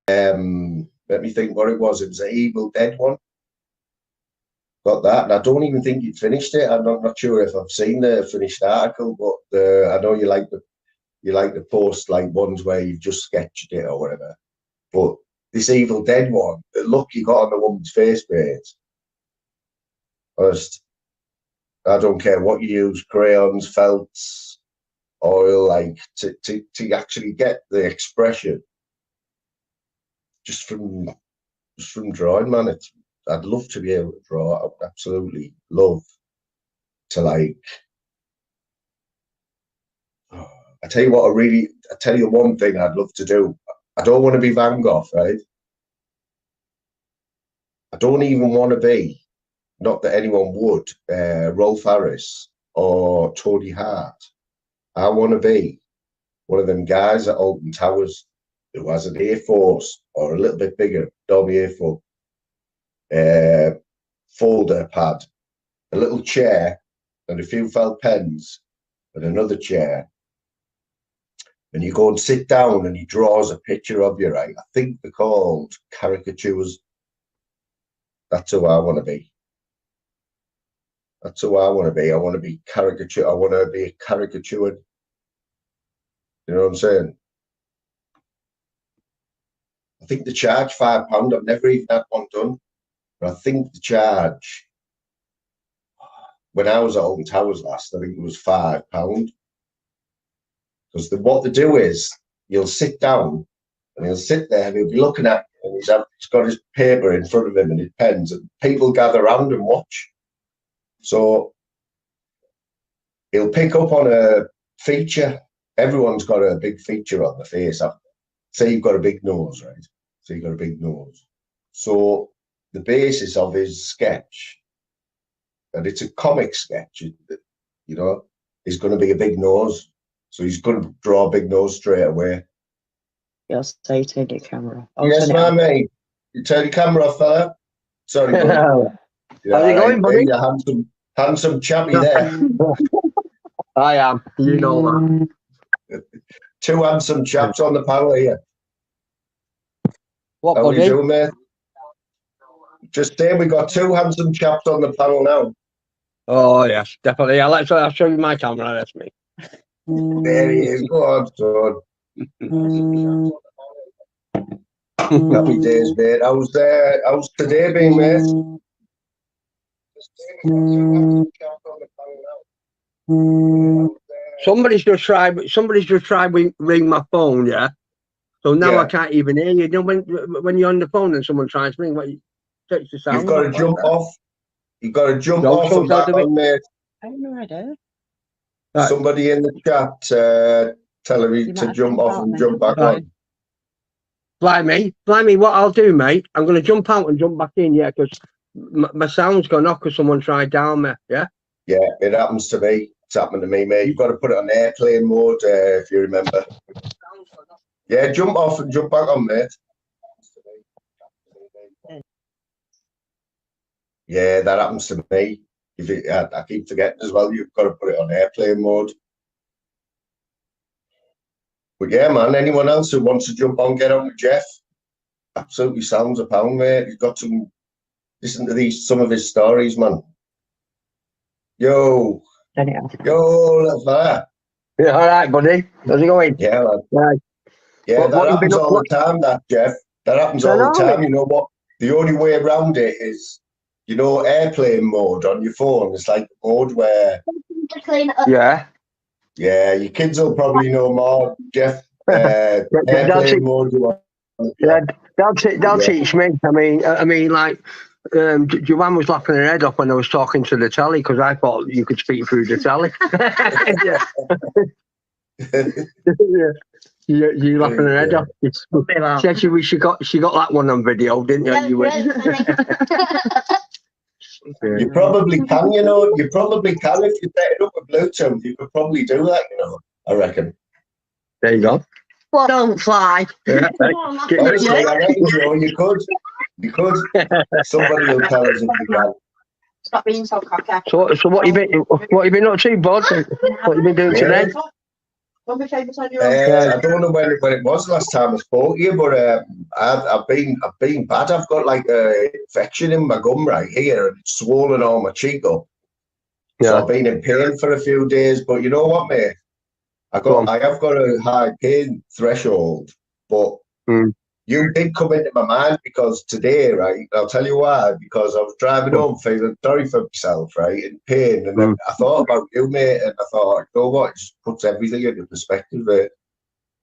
Let me think what it was. It was an Evil Dead one. Got that, and I don't even think you'd finished it. I'm not sure if I've seen the finished article, but I know you like the post like ones where you've just sketched it or whatever. But this Evil Dead one, the look you got on the woman's face, mate. Just, I don't care what you use, crayons, felts, oil, like to actually get the expression just from drawing, man. I'd love to be able to draw. I would absolutely love to, like. I tell you one thing I'd love to do. I don't want to be Van Gogh, right? I don't even want to be, not that anyone would, Rolf Harris or Tony Hart. I want to be one of them guys at Alton Towers who has an A4 or a little bit bigger, Adobe A4 folder pad, a little chair and a few felt pens and another chair. And you go and sit down and he draws a picture of you, right? I think they're called caricatures. That's who I want to be. That's who I want to be. I want to be caricature. I want to be caricatured. You know what I'm saying? I think they charge £5. I've never even had one done. But I think the charge, when I was at Alton Towers last, I think it was £5. Because what they do is, you'll sit down and he'll sit there and he'll be looking at you, and he's got his paper in front of him and his pens, and people gather around and watch. So he'll pick up on a feature. Everyone's got a big feature on the face. Say you've got a big nose, right? So you've got a big nose. So the basis of his sketch, and it's a comic sketch, you know, is going to be a big nose. So he's going to draw a big nose straight away. Yes, so you turn your camera off. Yes, my mate. You turn your camera off, fella. Sorry, buddy. How's it going, buddy? You're handsome chappy there. I am. You know that. Two handsome chaps on the panel here. What, How buddy? are you doing, mate? Just saying, we got two handsome chaps on the panel now. Oh, yes, definitely. I'll show you my camera. That's me. There he is. Go on, son. Happy days, mate. How's today been, mate? Somebody's just tried ring my phone, yeah. So now I can't even hear you. You know when you're on the phone and someone tries to ring, what you touch the sound. You've got to jump off. You've got to jump off and back on, mate. I have no idea. Somebody in the chat tell her to jump off and jump back on. Blimey, what I'll do, mate, I'm going to jump out and jump back in, yeah, because my sound's gone off because someone tried down me, yeah? Yeah, it happens to me. It's happened to me, mate. You've got to put it on airplane mode, if you remember. Yeah, jump off and jump back on, mate. Yeah, that happens to me. I keep forgetting as well, you've got to put it on airplane mode. But yeah, man, anyone else who wants to jump on, get on with Jeff. Absolutely sounds a pound, mate. He's got some, listen to some of his stories, man. Yo, little fella. Yeah, all right, buddy. How's it going? Yeah, man. Right. Yeah, that happens all the time, that, Jeff. That happens all the time. You know what? The only way around it is, you know, airplane mode on your phone. It's like the mode where... Yeah. Yeah, your kids will probably know more, Jeff. Airplane mode. Yeah, they'll teach me. I mean, like, Joanne was laughing her head off when I was talking to the telly because I thought you could speak through the telly. Yeah. You laughing her head off. She got that one on video, didn't you? You probably can, you know. You probably can if you set it up with Bluetooth. You could probably do that, you know. I reckon. There you go. Well, don't fly. Yeah. Honestly, I reckon, Joe, you could. You could. Somebody will tell us if you can. Stop being so cocky. So what you been up to, bud? What you been doing today? When we famous on your I don't know when it was last time I spoke to you, but I've been bad. I've got like a infection in my gum right here, and it's swollen all my cheek up. Yeah. So I've been in pain for a few days. But you know what, mate? I have got a high pain threshold, but you did come into my mind because today, right? I'll tell you why. Because I was driving home feeling sorry for myself, right, in pain, and then I thought about you, mate, and I thought, you know what? It just puts everything into perspective, mate.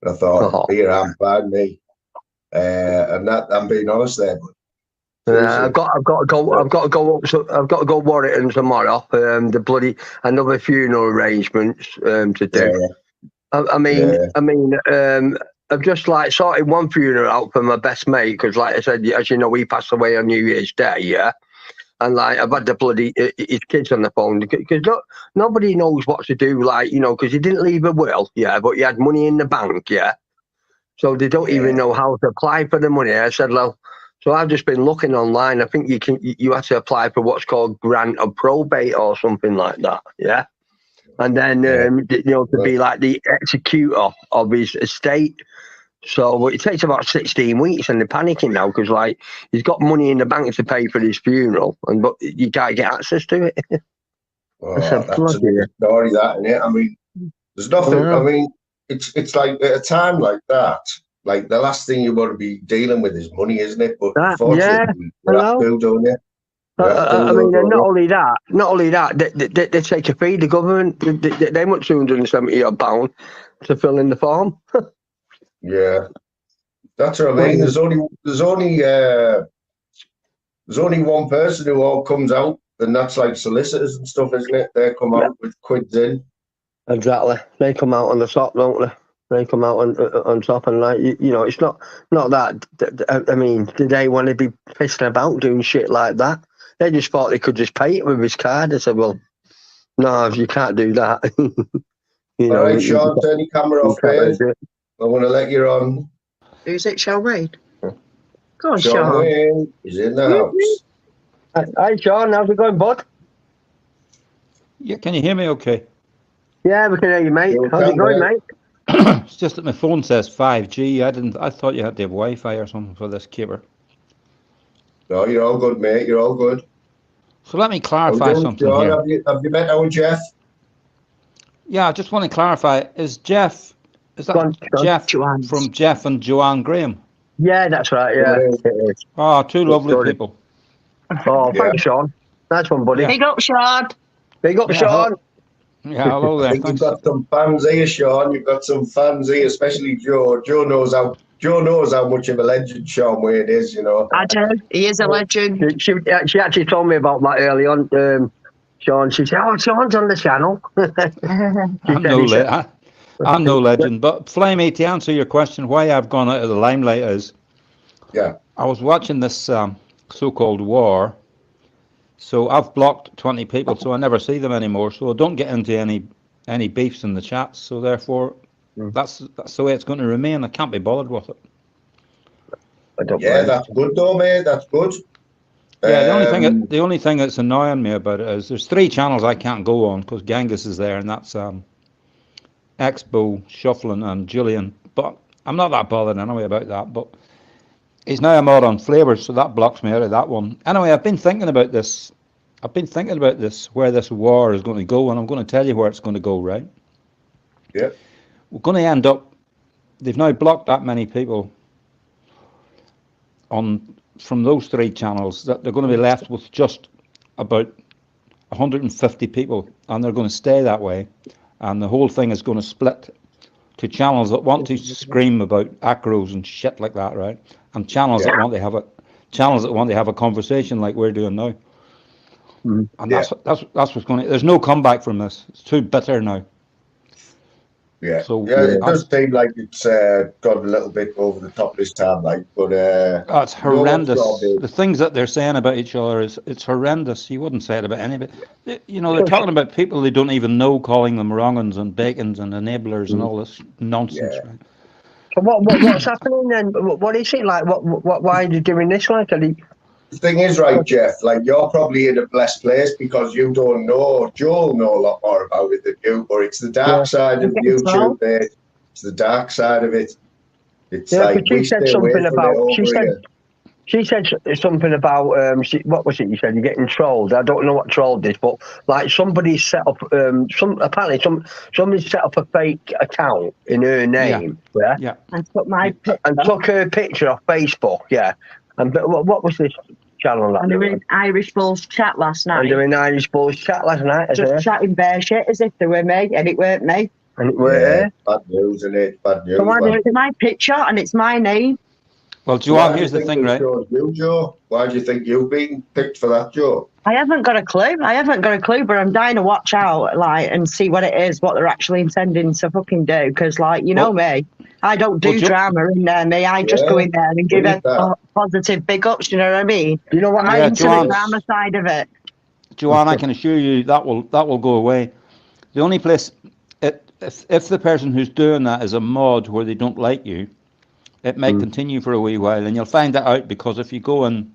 And I thought, here I'm fine, me, and that I'm being honest there, but I've got to go Warrington tomorrow. The bloody another funeral arrangements to do. I've just like sorted one funeral out for my best mate because, like I said, as you know, he passed away on New Year's Day. Yeah, and like I've had the bloody his kids on the phone because nobody knows what to do. Like because he didn't leave a will. Yeah, but he had money in the bank. Yeah, so they don't even know how to apply for the money. I said, well. So I've just been looking online. I think you have to apply for what's called grant of probate or something like that. Yeah. And then, to be like the executor of his estate. So it takes about 16 weeks and they're panicking now because like he's got money in the bank to pay for his funeral but you can't get access to it. Well, that's a story, that, isn't it? I mean, there's nothing, I mean, it's like at a time like that, like the last thing you want to be dealing with is money, isn't it? But unfortunately, you have to, don't you? And not only that, they take a fee. The government, they want £270 to fill in the form. Yeah, that's what I mean. There's only one person who all comes out, and that's like solicitors and stuff, isn't it? They come out with quids in. Exactly, they come out on the top, don't they? They come out on top, and like it's not that. I mean, did they want to be pissing about doing shit like that? They just thought they could just pay it with his card. I said, well, no, you can't do that. All right, Sean, turn your camera off, please. I want to let you on. Who's it, Sean Wade? Go on, Sean Wade is in the house. Hi, Sean. How's it going, bud? Yeah, can you hear me okay? Yeah, we can hear you, mate. How's it going, mate? It's just that my phone says 5G. I thought you had to have Wi-Fi or something for this caber. No, you're all good, mate. You're all good. So let me clarify something John, here. Have you met our Jeff? Yeah, I just want to clarify. Is that Jeff from Jeff and Joanne Graham? Yeah, that's right. Yeah. Oh, two lovely people. Oh, thanks, Sean. Nice one, buddy. Big up, Sean. Big up, Sean. Yeah, hello there. I think you've got some fans here, Sean. You've got some fans here, especially Joe. Joe knows how much of a legend Sean Wade is, I do. He is a legend. She actually told me about that early on, Sean. She said, "Oh, Sean's on the channel." I'm no legend, but Flamey, to answer your question, why I've gone out of the limelight is, I was watching this so-called war. So I've blocked 20 people, so I never see them anymore. So I don't get into any beefs in the chats. So therefore, that's the way it's going to remain. I can't be bothered with it. That's good though, mate. That's good. Yeah, the only thing that's annoying me about it is there's 3 channels I can't go on because Gadgies is there, and that's Expo, Shuffling, and Julian. But I'm not that bothered anyway about that. But he's now a mod on Flavors, so that blocks me out of that one. Anyway, I've been thinking about this, where this war is going to go, and I'm going to tell you where it's going to go, right? Yeah. We're going to end up, they've now blocked that many people from those 3 channels that they're going to be left with just about 150 people, and they're going to stay that way. And the whole thing is going to split to channels that want to scream about acros and shit like that, right? And channels that want to have a conversation like we're doing now. And that's what's going to. There's no comeback from this. It's too bitter now. Yeah. So it does seem like it's got a little bit over the top this time, but it's horrendous. The things that they're saying about each other it's horrendous. You wouldn't say it about anybody. They're talking about people they don't even know, calling them wrong'uns and bacons and enablers and all this nonsense. Right? So what's happening then? What is it like? Why are you doing this? Like, The thing is, right, Jeff, like you're probably in a blessed place because you don't know. Joel know a lot more about it than you, but it's the dark side of YouTube, mate. It's the dark side of it. It's like we stay away from it over here. She said something about what was it? You said you're getting trolled. I don't know what trolled is, but like somebody set up somebody set up a fake account in her name. Yeah. And took my picture. And took her picture off Facebook. Yeah. And what was this channel? And they were in Irish Bulls chat last night. And they were in Irish Bulls chat last night. Just chatting bare shit as if they were me, and it weren't me. And it were bad news, isn't it? Bad news. So it's my picture and it's my name. Well, Joanne, here's the thing, right? You, Joe? Why do you think you've been picked for that, Joe? I haven't got a clue. But I'm dying to watch out, like, and see what it is, what they're actually intending to fucking do. Because, like, you know me, I don't do drama in there, me. I just go in there and give it positive big ups. You know what I mean? You know what? I'm into the drama side of it. Joanne, I can assure you that will go away. The only place, if the person who's doing that is a mod where they don't like you, it may continue for a wee while, and you'll find that out because if you go in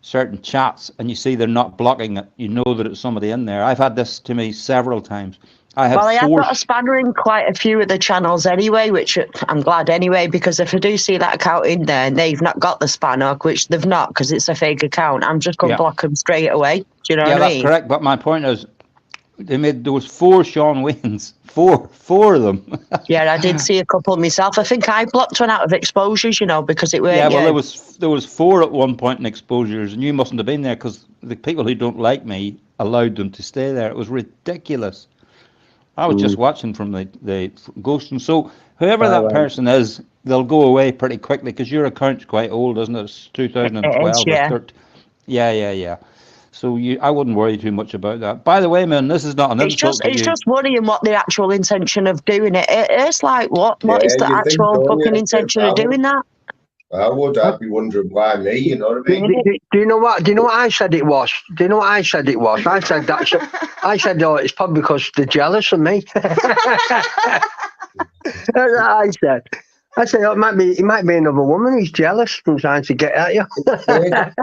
certain chats and you see they're not blocking it, you know that it's somebody in there. I've had this to me several times. I have got a spanner in quite a few of the channels anyway, which I'm glad anyway, because if I do see that account in there and they've not got the spanner, which they've not because it's a fake account, I'm just going to block them straight away. Do you know what I mean? Yeah, that's correct. But my point is, they made those 4 Sean Waynes, four of them. Yeah, I did see a couple myself. I think I blocked one out of exposures, you know, because it was. Yeah, well, there was 4 at one point in exposures, and you mustn't have been there because the people who don't like me allowed them to stay there. It was ridiculous. I was just watching from the ghost, and so whoever that person is, they'll go away pretty quickly because your account's quite old, isn't it? It's 2012 yeah. or 13. Yeah. So I wouldn't worry too much about that. By the way, man, this is not an insult to you. It's just worrying what the actual intention of doing it is. Like, what is the actual fucking intention of doing that? I'd be wondering why me, you know what I mean? Do you know what I said it was? I said that. I said, oh, it's probably because they're jealous of me. That's what I said. I said, oh, it might be another woman who's jealous and trying to get at you. Jeff,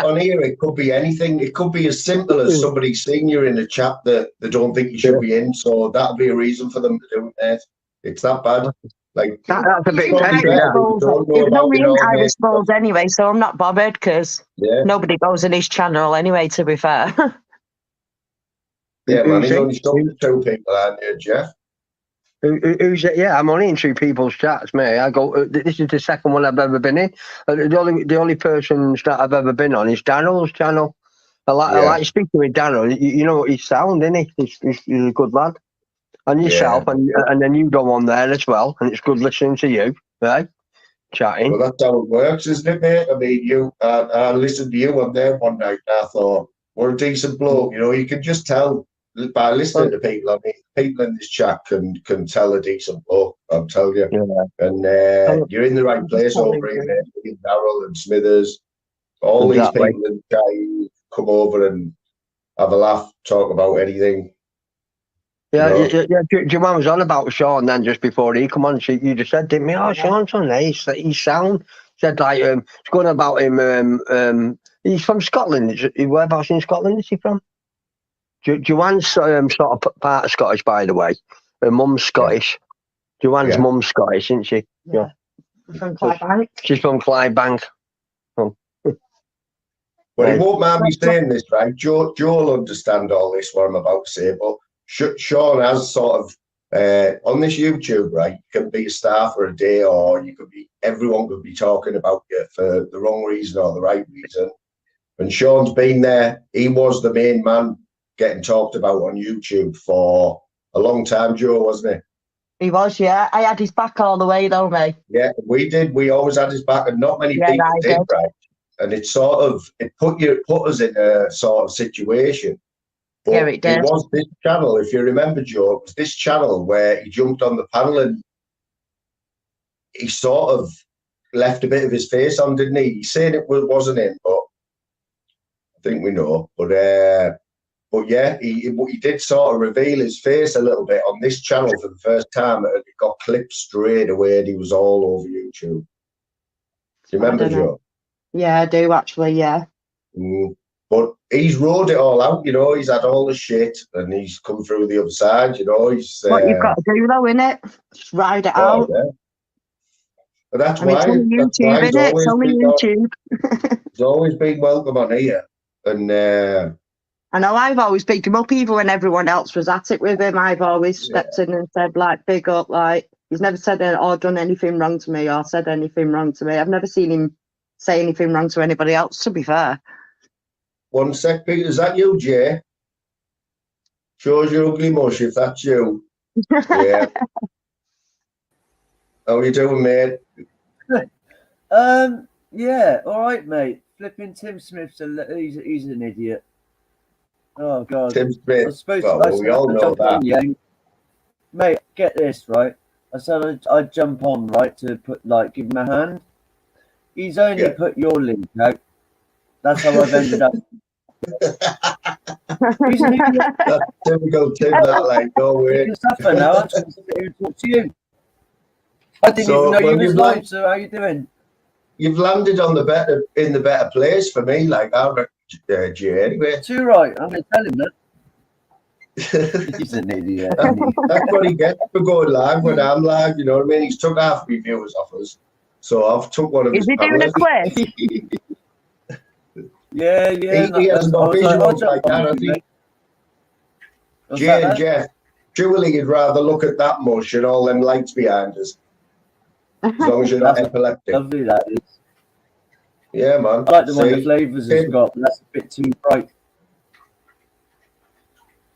on here, it could be anything. It could be as simple as somebody seeing you in a chat that they don't think you should be in. So that'll be a reason for them to do it. It's that bad. Like that's a bit petty. It's only in Irish Bulls anyway, so I'm not bothered because nobody goes in his channel anyway, to be fair. Yeah, man, he's only talking to 2 people out there, Jeff. I'm only in 2 people's chats, mate. I go. This is the second one I've ever been in. The only persons that I've ever been on is Daniel's channel. I like speaking with Daniel. You know what he's sound, isn't he? He's a good lad. And yourself, and then you go on there as well, and it's good listening to you, right? Chatting. Well, that's how it works, isn't it, mate? I mean, I listened to you on there one night, and I thought, we're a decent bloke. You know, you can just tell by listening to people. I mean, people in this chat can tell a decent bloke, I'm telling you. Yeah. And you're in the right place over here, mate. Darryl and Smithers, all these people in the chat who come over and have a laugh, talk about anything. Yeah. Joanne was on about Sean then just before he come on. You just said, didn't we? Oh, Sean's on there. He's sound. Said like it's going about him. He's from Scotland. Whereabouts in Scotland is he from? Joanne's sort of part of Scottish, by the way. Her mum's Scottish. Joanne's mum's Scottish, isn't she? Yeah. From Clydebank. She's from Clydebank. Well, he won't mind me saying this, right? Joe will understand all this, what I'm about to say, but Sean has sort of, on this YouTube, right, you can be a star for a day or everyone could be talking about you for the wrong reason or the right reason. And Sean's been there. He was the main man getting talked about on YouTube for a long time, Joe, wasn't he? He was, yeah. I had his back all the way though, mate. Yeah, we did. We always had his back and not many people did, right? And it put us in a sort of situation. But it did. It was this channel, if you remember, Joe, it was this channel where he jumped on the panel and he sort of left a bit of his face on, didn't he? He's saying it wasn't him, but I think we know. But yeah, he did sort of reveal his face a little bit on this channel for the first time, and it got clipped straight away and he was all over YouTube. Do you remember, Joe? Yeah, I do actually, yeah. But he's rode it all out, you know. He's had all the shit, and he's come through the other side, you know. He's what you've got to do though, innit? Just ride it out. Yeah. But that's I mean, why. it's only That's why YouTube, he's innit? It's only YouTube. He's always been welcome on here, and I know I've always picked him up, even when everyone else was at it with him. I've always stepped in and said, like, big up, like, he's never said or done anything wrong to me or said anything wrong to me. I've never seen him say anything wrong to anybody else, to be fair. One sec, Peter, is that you, Jay? Shows your ugly mush if that's you. Yeah. How you doing, mate? Yeah, all right, mate. Flipping Tim Smith's he's an idiot. Oh God. Tim Smith. I suppose we all know that. Yeah. Mate, get this, right? I said I'd jump on, right, to put give him a hand. He's only put your link out. That's how I've ended up. He's an idiot. That's typical Tim, that, like, no way. Now I'm just sit here and talk to you. I didn't even know you was live, so how you doing? You've landed on the better place for me, like I reckon, Jay, anyway. Too right, I'm gonna tell him that. He's an idiot. That's what he gets for going live when I'm live, you know what I mean? He's took half my viewers off us. So I've took one of his. Is he doing a quiz? Yeah. He hasn't got visuals like that, has he? Jay and Jeff, surely you'd rather look at that mush and all them lights behind us. As long as you're not epileptic. Lovely, that is. Yeah, man. I like the one the flavours has got, but that's a bit too bright.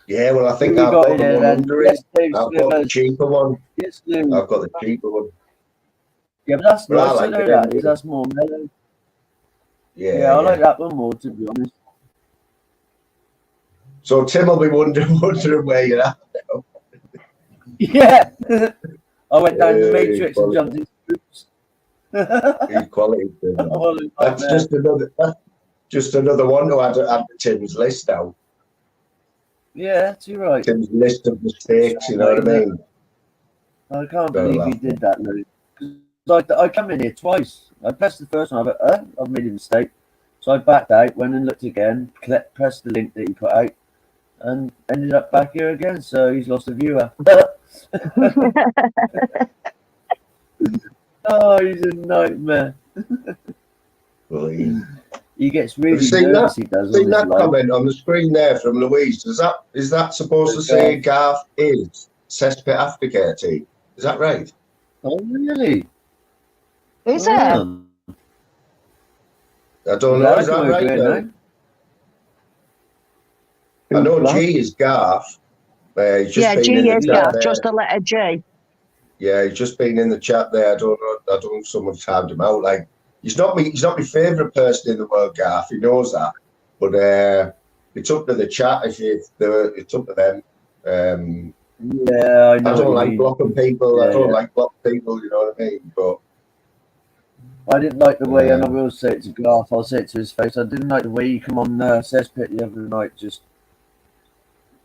Yeah, well, I think I've got the one under it. I've got the cheaper one. Yes, I've got the cheaper one. Yeah, but that's nice. I I know that is. That's more mellow. Yeah, I like that one more, to be honest. So Tim will be wondering where you're at now. Yeah. I went down the Matrix and jumped into groups. Equality. That's just another one to add to Tim's list now. Yeah, you're right. Tim's list of mistakes, you know what I mean? I can't believe he did that, Lou. I come in here twice. I pressed the first one, I've made a mistake. So I backed out, went and looked again, pressed the link that he put out, and ended up back here again. So he's lost a viewer. Oh, he's a nightmare. Well, he gets really nervous. He does. Seen that comment on the screen there from Louise? Is that supposed to say Garth is cesspit aftercare team? Is that right? Oh, really? Is it? I don't know. Is that right? I know G is Garth. He's just G is Garth. Just a letter G. Yeah, he's just been in the chat there. I don't know if someone's timed him out. Like, he's not my favourite person in the world, Garth. He knows that. But it's up to the chat it's up to them. Yeah, I know. I don't like blocking people. Yeah, I don't like blocking people, you know what I mean? But I didn't like the way, and I will say it to Garth, I'll say it to his face, I didn't like the way you come on Cesspit the other night, just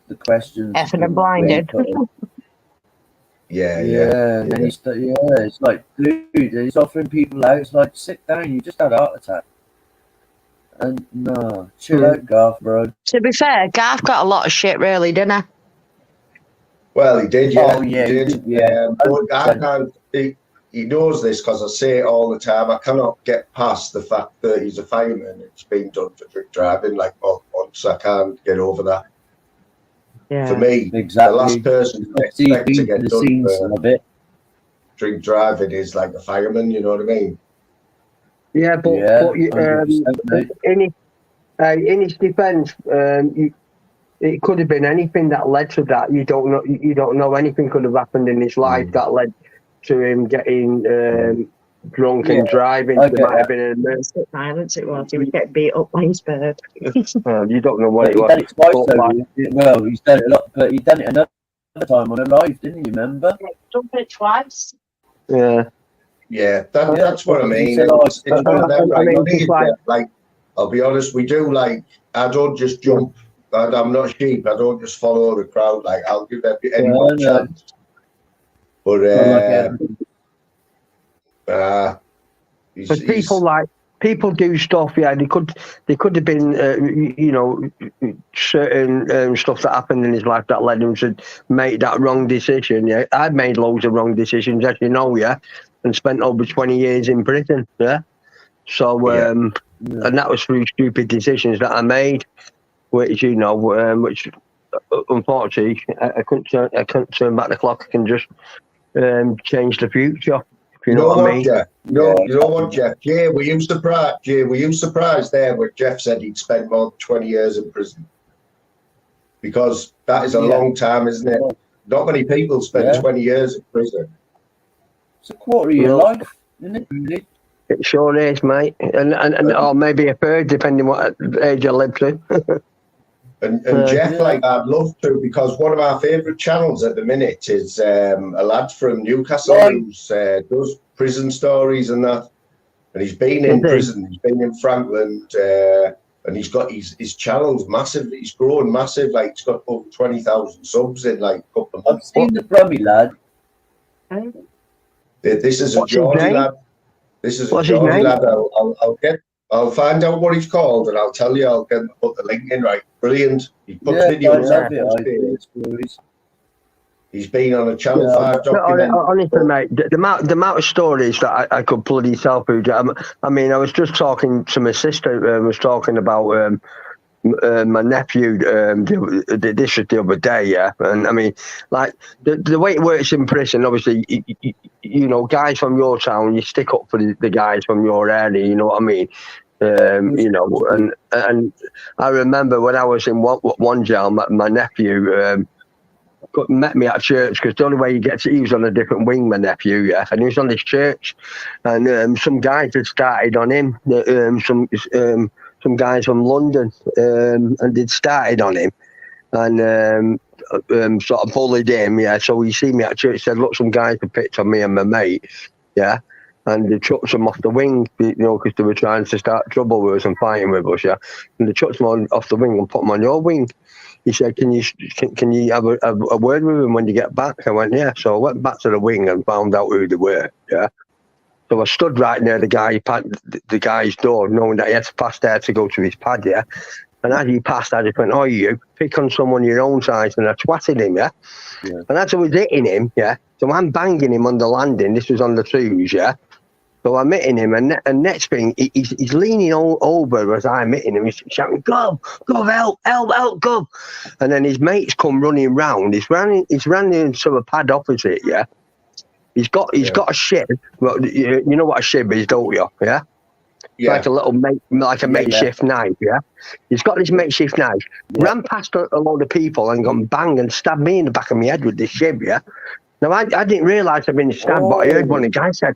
the questions. Effing and blinded. Yeah. And then it's like, dude, he's offering people out. It's like, sit down, you just had a heart attack. And no, chill out, Garth, bro. To be fair, Garth got a lot of shit, really, didn't he? Well, he did, yeah. Oh, yeah, he did. Yeah. But I can't. He knows this because I say it all the time. I cannot get past the fact that he's a fireman. It's been done for drink driving like once. I can't get over that. Yeah. For me, exactly. The last person to expect to get done for drink driving is like a fireman. You know what I mean? Yeah, but in his defence, it could have been anything that led to that. You don't know. You don't know. Anything could have happened in his life that led to him getting drunk and driving. There might have been an emergency. Violence it was. He was getting beat up by his bird. You don't know what it was. Done it twice, well, he's done it a lot, but he done it another time on a live, didn't you? Remember? He's done it twice. Yeah. Yeah, that's what I mean. It's one of them, like, I'll be honest, we do like, I don't just jump. I'm not sheep. I don't just follow the crowd. Like, I'll give anyone a chance. But people like people do stuff. Yeah, they could have been, certain stuff that happened in his life that led him to make that wrong decision. Yeah, I've made loads of wrong decisions, as you know. Yeah, and spent over 20 years in prison. Yeah, so and that was through stupid decisions that I made, which which unfortunately I couldn't turn back the clock. I can just change the future. You know what I mean? Jeff? You know what, Jeff? Jay, were you surprised there when Jeff said he'd spent more than 20 years in prison? Because that is a long time, isn't it? Not many people spend 20 years in prison. It's a quarter of your life, isn't it? Really? It sure is, mate. And or maybe a third, depending what age you live to. And Jeff, I'd love to, because one of our favourite channels at the minute is a lad from Newcastle who does prison stories and that. And he's been in prison, he's been in Franklin, and he's got his channel's massive. He's growing massive, he's got over 20,000 subs in a couple of months. I've seen the Brummy lad. This is a Geordie lad. This is a Geordie lad. I'll find out what he's called and I'll tell you. I'll put the link in. Right, brilliant. He puts videos out. He's been on a Channel 5 documentary. Honestly, mate, the amount of stories that I could bloody tell through. I mean, I was just talking to my sister. Was talking about my nephew. This was the other day, yeah. And I mean, the way it works in prison, obviously, guys from your town, you stick up for the guys from your area. You know what I mean? And I remember when I was in one jail, my nephew met me at church, because the only way you get to, he was on a different wing, my nephew, yeah, and he was on this church, and some guys had started on him, some guys from London, and they'd started on him, and sort of bullied him, yeah. So he seen me at church, said, look, some guys have picked on me and my mate, yeah. And they chucked them off the wing, because they were trying to start trouble with us and fighting with us, yeah. And they chucked them off the wing and put them on your wing. He said, can you have a word with him when you get back? I went, yeah. So I went back to the wing and found out who they were, yeah. So I stood right near the guy's door, knowing that he had to pass there to go to his pad, yeah. And as he passed, I just went, oh, you pick on someone your own size, and I twatted him, yeah. And as I was hitting him, yeah, so I'm banging him on the landing. This was on the twos, yeah. So I'm hitting him, and next thing, he's leaning over as I'm hitting him. He's shouting, "Gov, help, Gov!" And then his mates come running round. He's running into a pad opposite. Yeah, he's got a shib. Well, you know what a shib is, don't you? Yeah. Like a little makeshift knife. Yeah. He's got this makeshift knife. Ran past a load of people and gone bang and stabbed me in the back of my head with this shib. Yeah. Now I didn't realise I'd been stabbed, but I heard one of the guys said.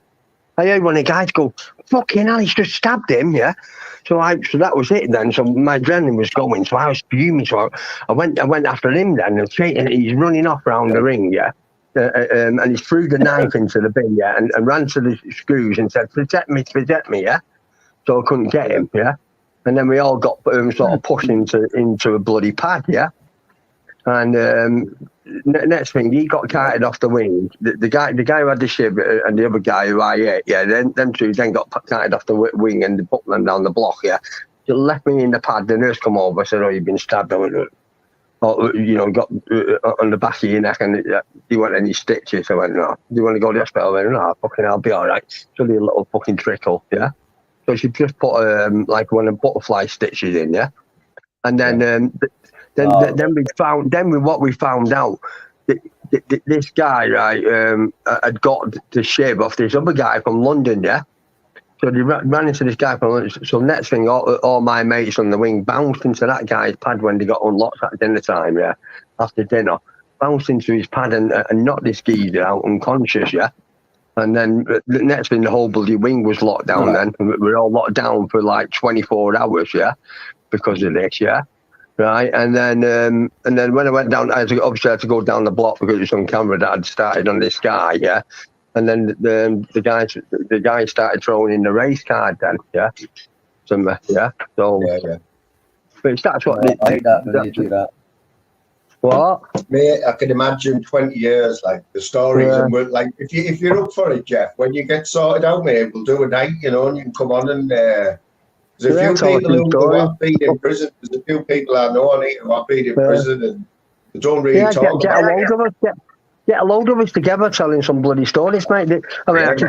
I heard one of the guys go, fucking hell, he's just stabbed him, yeah? So that was it then. So my adrenaline was going, so I was fuming. So I went after him then, and he's running off around the ring, yeah? And he threw the knife into the bin, yeah? And ran to the screws and said, protect me, yeah? So I couldn't get him, yeah? And then we all got sort of pushed into a bloody pad, yeah? And next thing, he got carted off the wing. The guy who had the shib and the other guy who I hit, yeah, them two then got carted off the wing and they put them down the block, yeah. They left me in the pad. The nurse come over, said, "Oh, you've been stabbed." I went, got on the back of your neck, and do you want any stitches? I went, no. Do you want to go to the hospital? I went, no, fucking, I'll be all right. It's only a little fucking trickle, yeah. So she just put one of the butterfly stitches in, yeah. And then what we found out, this guy, right, had got the shib off this other guy from London, yeah. So they ran into this guy from London. So next thing, all my mates on the wing bounced into that guy's pad when they got unlocked at dinner time, yeah. After dinner, bounced into his pad and knocked this geezer out unconscious, yeah. And then the next thing, the whole bloody wing was locked down. Then we were all locked down for like 24 hours, yeah, because of this, yeah. Right, and then when I went down, I had to go down the block because it was on camera that I'd started on this guy, yeah. And then the guy started throwing in the race card then, yeah. So yeah. So, yeah. but that's what I hate that when you do that. What? Mate, I can imagine 20 years, like the stories, and we're like, if you're up for it, Jeff, when you get sorted out, mate, we'll do a night, you know, and you can come on and there's a few people who have been in prison. There's a few people I know on it who have been in prison, and they don't really talk about it. Get a load of us together telling some bloody stories, mate. I mean, I can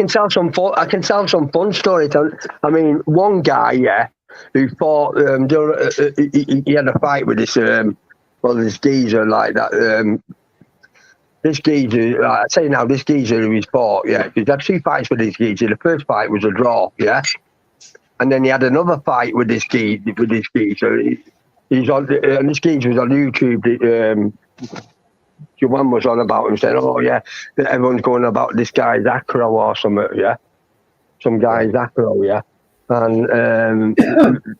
tell some fun stories. I mean, one guy, who fought. He had a fight with this this geezer like that. This geezer, I tell you now, this geezer who he's fought, he's had 2 fights with this geezer. The first fight was a draw, and then he had another fight with this geezer. He's on, and this geezer was on YouTube. One was on about him saying, "Oh yeah, everyone's going about this guy's acro or something, some guy's acro, and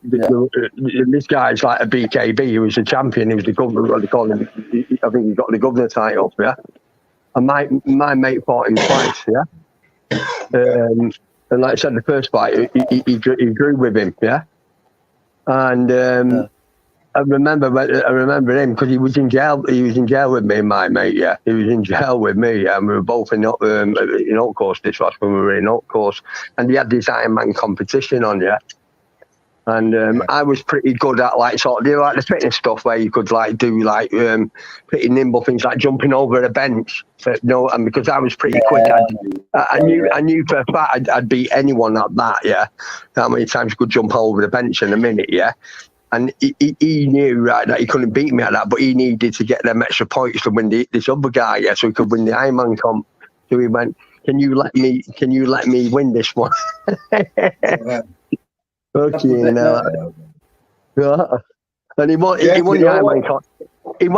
this guy's like a BKB. He was a champion. He was the governor. What they call him? I think he got the governor title, And my mate fought him twice, and like I said, the first fight he drew with him, and. I remember him because he was in jail. He was in jail with me and my mate. He was in jail with me, and we were both in Oak Course. This was when we were in Oak Course, and he had this Ironman competition on, And I was pretty good at like sort of like the fitness stuff where you could like do like pretty nimble things like jumping over a bench. And because I was pretty quick, I knew for a fact I'd beat anyone at that. How many times you could jump over the bench in a minute, And he knew that he couldn't beat me at that, but he needed to get them extra points to win this other guy, so he could win the Ironman comp. So he went, "Can you let me win this one?" Okay, and he won the Ironman comp. He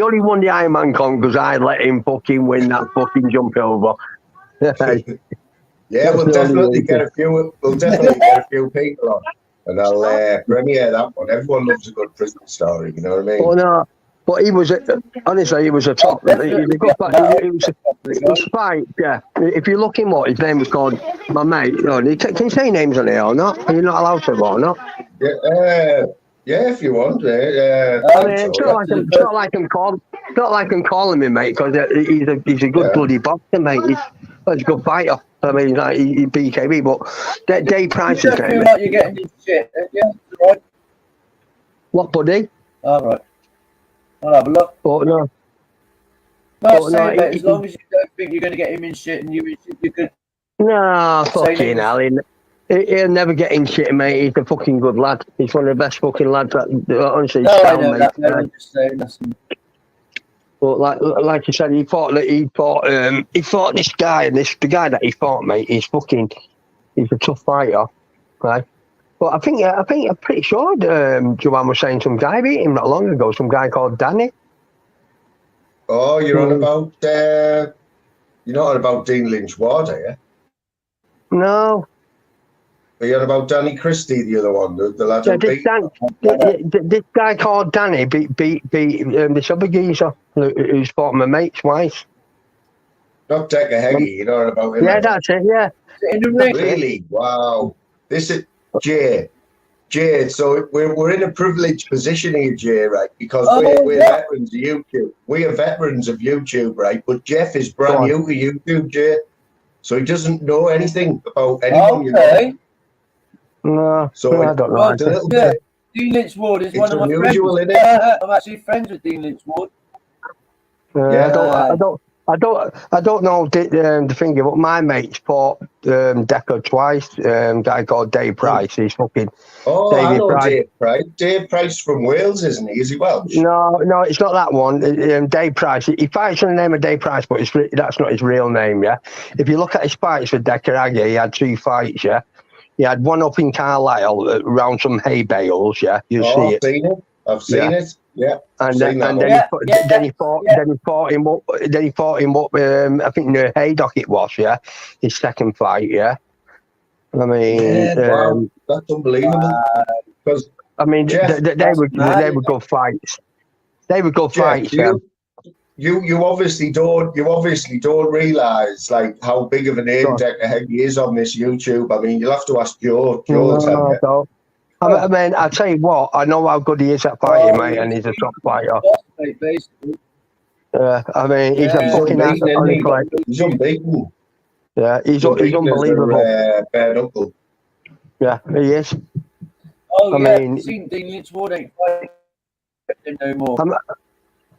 only won the Ironman comp because I let him fucking win that fucking jump over. We'll definitely get a few people on. And I'll premiere that one. Everyone loves a good prison story, you know what I mean? Oh no, but he was honestly, he was a top. He was a good fight. It was fight. If you look him up, his name was called my mate. Can you say names on here or not? Are you not allowed to or not? If you want. It's not like I'm calling him mate because he's a good bloody boxer, mate. He's a good fighter. I mean, like he BKB, but Dave Price is feel like you're getting into shit, right? What, buddy? All right. I'll have a look. But no. As long as you don't think you're going to get him in shit and you in shit, you could. No, fucking hell. He'll never get in shit, mate. He's a fucking good lad. He's one of the best fucking lads that honestly. No, I know that. No, I'm just saying that's. But like you said, he fought this guy, and the guy that he fought, mate, he's a tough fighter, right? But I think I'm pretty sure Joanne was saying some guy beat him not long ago, some guy called Danny. Oh, you're on about you're not on about Dean Lynch Ward, are you? No. Are you on about Danny Christie, the other one, the lad who beat? This guy called Danny beat this other geezer who's fought my mate twice. Not Decker Heggie, you know about him? Yeah, that's it, yeah. In the ring. Really? Wow. This is Jay, so we're in a privileged position here, Jay, right? Because we're veterans of YouTube. We are veterans of YouTube, right? But Jeff is brand new to YouTube, Jay. So he doesn't know anything about anyone, you know. No, so I don't know. It's a little bit. Dean Lynch Ward is one of my friends. I'm actually friends with Dean Lynch Ward. I don't know the thing, but my mates fought Decker twice. Guy called Dave Price. He's fucking. Oh, David I know Price. Dave Price. Dave Price from Wales, isn't he? Is he Welsh? No, it's not that one. Dave Price. He fights under the name of Dave Price, but that's not his real name. Yeah. If you look at his fights with Decker Aggie, he had 2 fights. Yeah. He had one up in Carlisle around some hay bales. Yeah. You'll see it. I've seen it. Yeah, and then he fought him up. I think near Haydock it was. Yeah, his second fight. Yeah, I mean, wow, that's unbelievable. Because I mean, they were good fights. They were good fights. You obviously don't realise like how big of a name Decker Heggie is on this YouTube. I mean, you'll have to ask Joe. I mean, I tell you what, I know how good he is at fighting, mate, and he's a top fighter. Basically. I mean, he's a Yeah, fucking ass, honestly. He's unbeaten. Yeah, he's unbeaten as their, unbelievable. bare knuckle. Yeah, he is. Oh, I yeah, mean, seen Dean Lichward ain't fighting no more.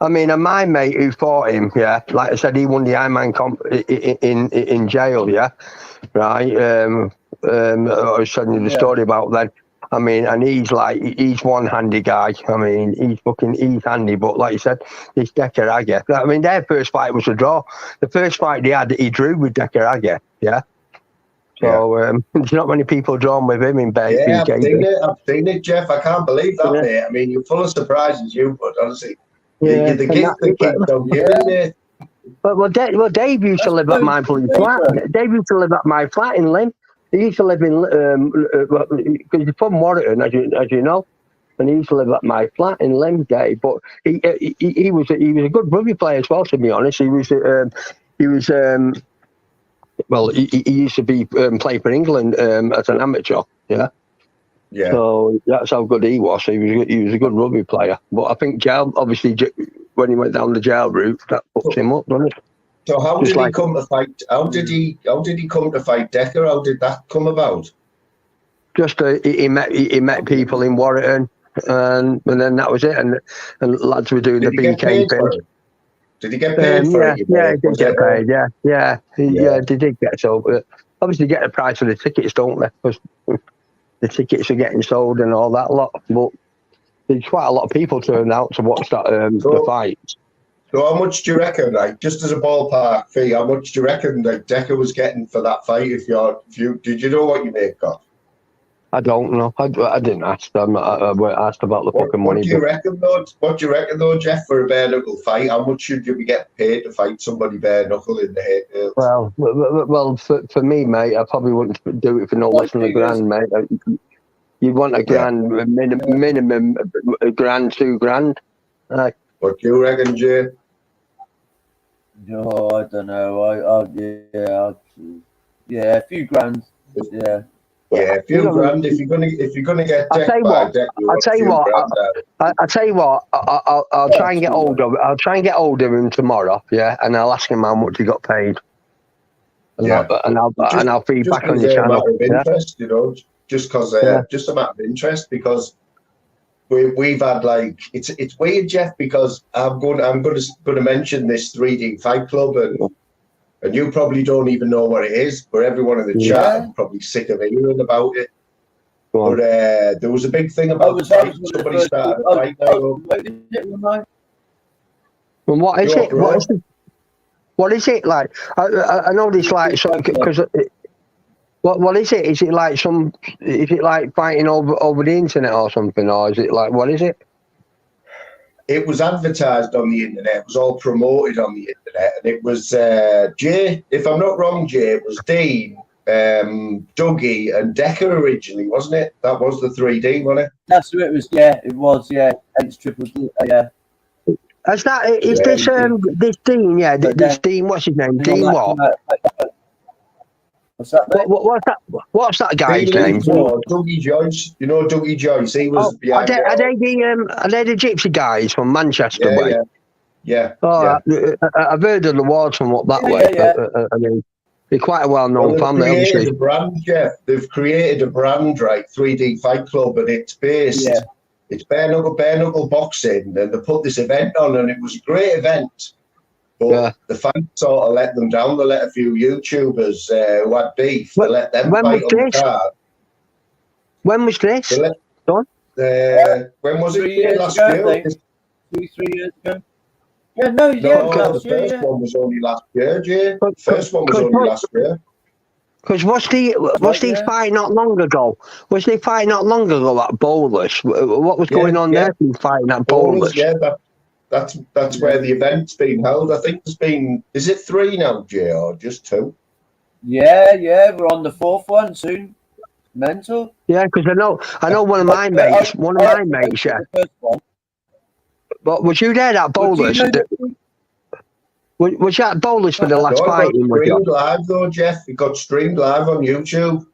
I mean, and my mate who fought him, yeah, like I said, he won the Ironman comp in jail, yeah, right. I was telling you the story about that. I mean, and he's one-handy guy. I mean, he's handy, but like you said, this Decker Agger. I mean, their first fight was a draw. The first fight they had, he drew with Decker Agger, yeah. So there's not many people drawn with him in Bay. Yeah, I've seen it, Jeff. I can't believe that, mate. I mean, you're full of surprises, but honestly, you're the gift that keeps on giving, mate. Well, Dave used to live at my bloody flat. Dave used to live at my flat in Lynn. He used to live in because he's from Warrington, as you know, and he used to live at my flat in Lynn, Dave. But he was a good rugby player as well. To be honest, he was. Well, he used to be play for England as an amateur. Yeah. Yeah. So that's how good he was. He was a good rugby player. But I think jail, obviously, when he went down the jail route, that fucked him up, doesn't it? So how did he come to fight? How did he come to fight Decker? How did that come about? Just he met people in Warrington, and then that was it. And lads were doing the BK thing. Did he get paid for it? Yeah, he did get paid. Yeah, they did get so. Obviously, get the price of the tickets, don't they? Because the tickets are getting sold and all that lot. But there's quite a lot of people turned out to watch that the fight. So how much do you reckon, like, just as a ballpark fee, how much do you reckon like Decker was getting for that fight? If you did you know what you make got? I don't know. I didn't ask them. I asked about the fucking money. What do you reckon though, Jeff, for a bare knuckle fight? How much should you be getting paid to fight somebody bare knuckle in the head? Well, for me, mate, I probably wouldn't do it for no less than a grand, mate. You'd want a grand, minimum a grand, $2,000. What do you reckon, Jay? No, I don't know. Yeah, a few grand. Yeah. Yeah, a few grand. If you're gonna get decked by Deck, I'll tell you what. I'll try and get hold of. I'll try and get hold of him tomorrow. Yeah, and I'll ask him how much he got paid. And I'll feed back on your channel. Interest, you know, just because just a matter of interest, because we've had like it's weird, Jeff, because I'm going to mention this 3D Fight Club and you probably don't even know what it is, but everyone in the chat is probably sick of hearing about it. But there was a big thing about the fight. Somebody started a fight now. And what is it? What is it like? I know this like because what is it? Is it like Is it like fighting over the internet or something, or is it like what is it? It was advertised on the internet. It was all promoted on the internet, and it was Jay. If I'm not wrong, Jay, it was Dean, Dougie, and Decker originally, wasn't it? That was the 3D, wasn't it? That's who it was. Yeah, it was. Yeah, it's triple. Yeah. Is this Dean? Yeah, this Dean. What's his name? Dean what? What's that? What's that guy's name? Dougie Joyce. You know Dougie Joyce. He was. Are they the gypsy guys from Manchester way? Yeah. I've heard of the wards from up that way. Yeah. I mean, they're quite a well-known family. Obviously, they've created a brand, right? 3D Fight Club, and it's based. Yeah. It's bare knuckle boxing, and they put this event on, and it was a great event. But the fight sort of let them down. They let a few YouTubers who had beef. They let them fight on the card. When was this? When was it? Last year? 3 years ago. Yeah, the first one was only last year, Jay. The first one was only last year. Because was the fight not long ago? Was the fight not long ago at Bowlers? What was going on there? Fighting at Bowlers? Yeah, that's where the event's been held. I think is it 3 now, Jay, or just 2? Yeah, we're on the 4th one soon. Mental. Yeah, because I know one of my mates. Yeah. But was you there at Bowlers? Was you at Bowlers for the last fight? It got streamed live though, Jeff. It got streamed live on YouTube.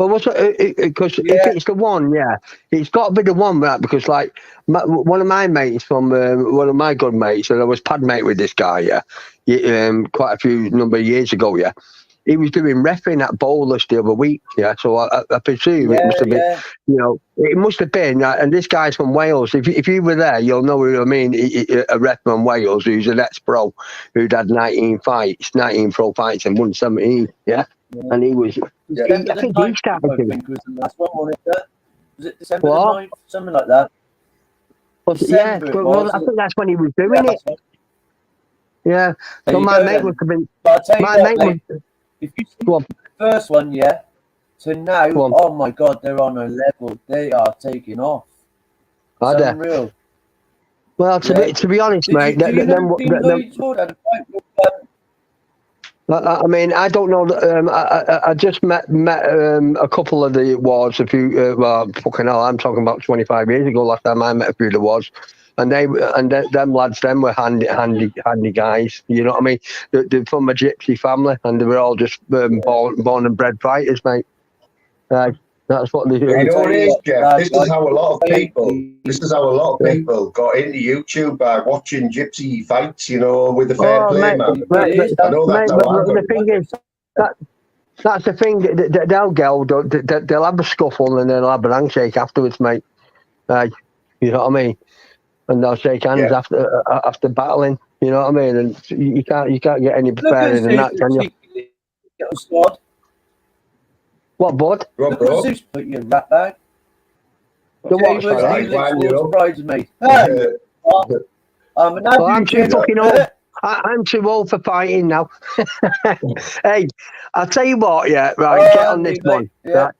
Well, what's because if it's the one, yeah, it's got to be the one, right? Because like one of my mates from one of my good mates, and I was pad mate with this guy, quite a few number of years ago, yeah. He was doing reffing at Bowlers the other week, yeah. So I presume it must have been, you know, it must have been. And this guy's from Wales. If you were there, you'll know who I mean. A ref from Wales who's an ex-pro who'd had 19 pro fights and won 17, yeah. And he was. I think he started doing. Was the last one, wasn't it? Was it December the 9th? Something like that. Yeah, well, I think that's when he was doing it. Yeah. So my mate would have been. My mate was. If you see the first one, to now, oh my God, they're on a level. They are taking off. Are they? Unreal. Well, to be honest, mate, I mean, I don't know. I just met a couple of the wards a few. Well, fucking hell, I'm talking about 25 years ago. Last time I met a few of the wards. And them lads, them were handy guys. You know what I mean? They're from a gypsy family, and they were all just born and bred fighters, mate. That's what they do. You know what it is, Jeff? This is how a lot of people got into YouTube by watching gypsy fights. You know, with the fair play, man. I know that's how I got the thing is, that's the thing. They'll have a scuffle and they'll have a handshake afterwards, mate. You know what I mean? And they'll shake hands after battling. You know what I mean? And you can't get any fairer than that, can you? What, bud? Look at Zeus put you in rat bag. The what? Bridesmaid. I'm too fucking old. I'm too old for fighting now. Hey, I'll tell you what, yeah, right, get on this one. Yeah. Right.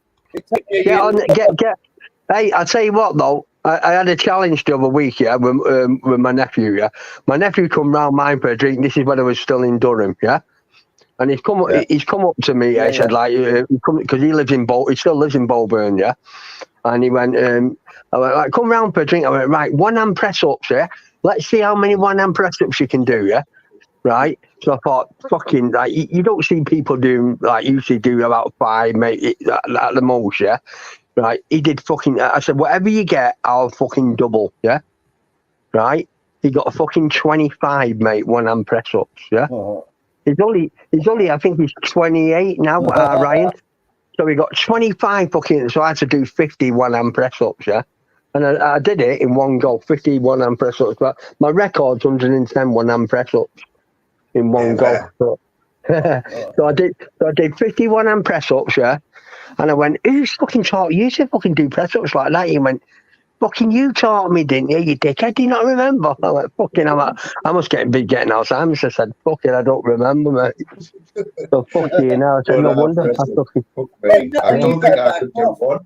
Hey, I'll tell you what though. I had a challenge the other week, yeah, with my nephew, yeah. My nephew come round mine for a drink. This is when I was still in Durham, yeah. And he's come up to me. I said, like, because he still lives in Bolburn, yeah. And he went, I went, like, come round for a drink. I went, right, one hand press ups, yeah. Let's see how many one hand press ups you can do, yeah. Right. So I thought, fucking, like, you don't see people doing, like, usually do about 5, mate, at the most, yeah. Right, he did fucking. I said, whatever you get, I'll fucking double. Yeah, right. He got a fucking 25, mate. One hand press ups. Yeah, he's only. I think he's 28 now, Ryan. So he got 25 fucking. So I had to do 50 one hand press ups. Yeah, and I did it in one go. 50 one hand press ups. But my record's 110 one hand press ups in one go. So I did 51 hand press ups. Yeah. And I went, who's fucking taught you to fucking do press-ups like that? He went, fucking you taught me, didn't you, you dickhead? Do you not remember? I went, fucking, I must getting Alzheimer's. I said, fucking, I don't remember, mate. So, fucking, you know, I said, no wonder. I don't think I could do one.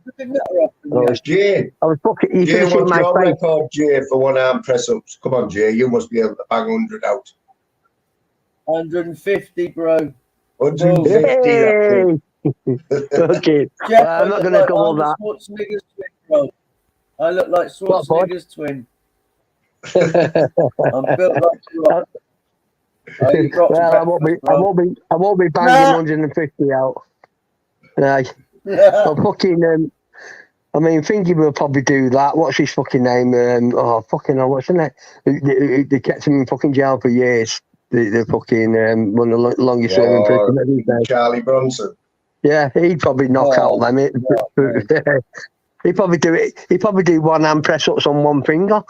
It's Jay. I was fucking, Jay, what's your record, Jay, for one-arm press-ups? Come on, Jay, you must be able to bang 100 out. 150, bro. 150, hey! Okay, I'm not going to double that. Schwarzenegger's twin, bro. I look like Schwarzenegger's twin. I'm built like you. Well, I won't be banging 150 out. But fucking, I mean, Fingy will probably do that. What's his fucking name? Fucking hell, what's his name? They kept him in fucking jail for years. The fucking one of the longest serving prison. Charlie Bronson. Yeah, he'd probably knock out them. He'd probably do it. He'd probably do one hand press ups on one finger.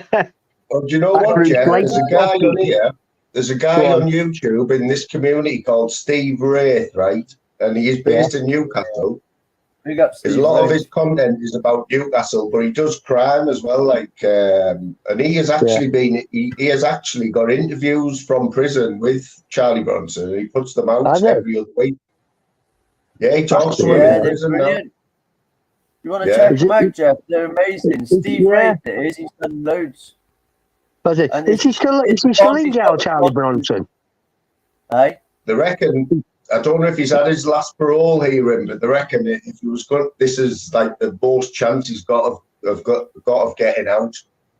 Well, do you know what, Jeff? There's a guy on here. There's a guy on YouTube in this community called Steve Wraith, right? And he is based in Newcastle. A lot of his content is about Newcastle, but he does crime as well. Like, and he has actually been. He has actually got interviews from prison with Charlie Bronson. And he puts them out every other week. Yeah, he talks to him in prison now. You want to check them out, Jeff? They're amazing. Steve Wraith, he's done loads. Is he still in jail, Charlie Bronson? Aye. They reckon. I don't know if he's had his last parole hearing, but they reckon if he was good, this is like the most chance he's got of getting out.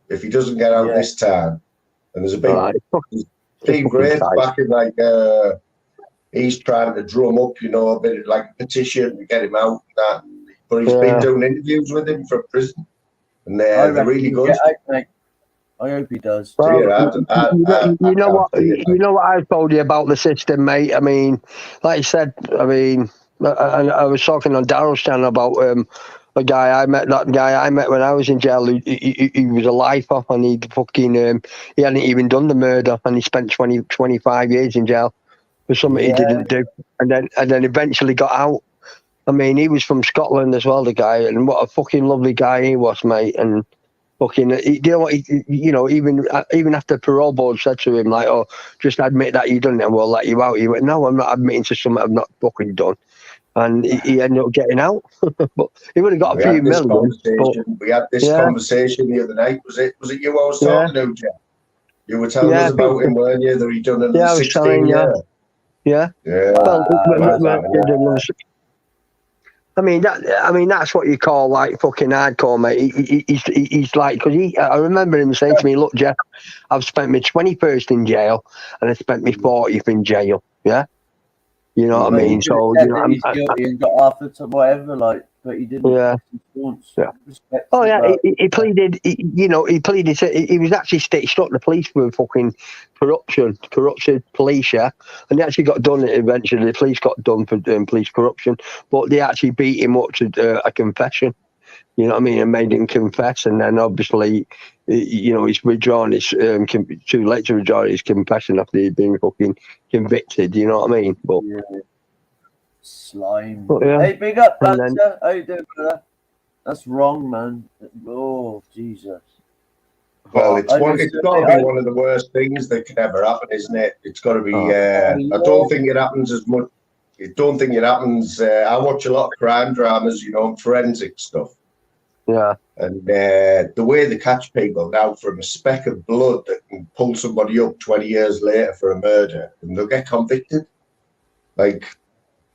If he doesn't get out this time, and there's a big Steve Wraith back in like he's trying to drum up, a bit of like a petition to get him out. That, but he's been doing interviews with him from prison, and they're really good. I hope he does. Well, you know what? You know what I told you about the system, mate. I mean, like I said, I was talking on Daryl's channel about a guy I met. That guy I met when I was in jail. He was a lifer, and he hadn't even done the murder, and he spent 25 years in jail for something he didn't do, and then eventually got out. I mean, he was from Scotland as well, the guy, and what a fucking lovely guy he was, mate. And fucking, you know what? Even after parole board said to him, like, "Oh, just admit that you done it, and we'll let you out." He went, "No, I'm not admitting to something I've not fucking done," and he ended up getting out. But he would have got a few million. We had this conversation the other night. Was it you I was talking to, Jeff? You were telling us about him, weren't you? That he'd done another 16 years. Yeah. Well, I mean that's what you call like fucking hardcore, mate. He's like, because I remember him saying to me, "Look, Jeff, I've spent my 21st in jail and I spent my 40th in jail." Yeah, you know what I mean. So he's guilty and got half the time, whatever, like, but he didn't. Yeah. Oh yeah, he pleaded. He pleaded. He was actually struck the police for fucking corrupted police, yeah, and they actually got done. Eventually, the police got done for police corruption, but they actually beat him up to a confession. You know what I mean, and made him confess, and then obviously, he's withdrawn his too late to withdraw his confession after he'd been fucking convicted. You know what I mean? But slime. But, hey, big up, Banter. How you doing, brother? That's wrong, man. Oh, Jesus. Well, it's got to be one of the worst things that could ever happen, isn't it? It's got to be. I don't think it happens as much. I don't think it happens. I watch a lot of crime dramas, forensic stuff. Yeah. And the way they catch people now from a speck of blood that can pull somebody up 20 years later for a murder, and they'll get convicted.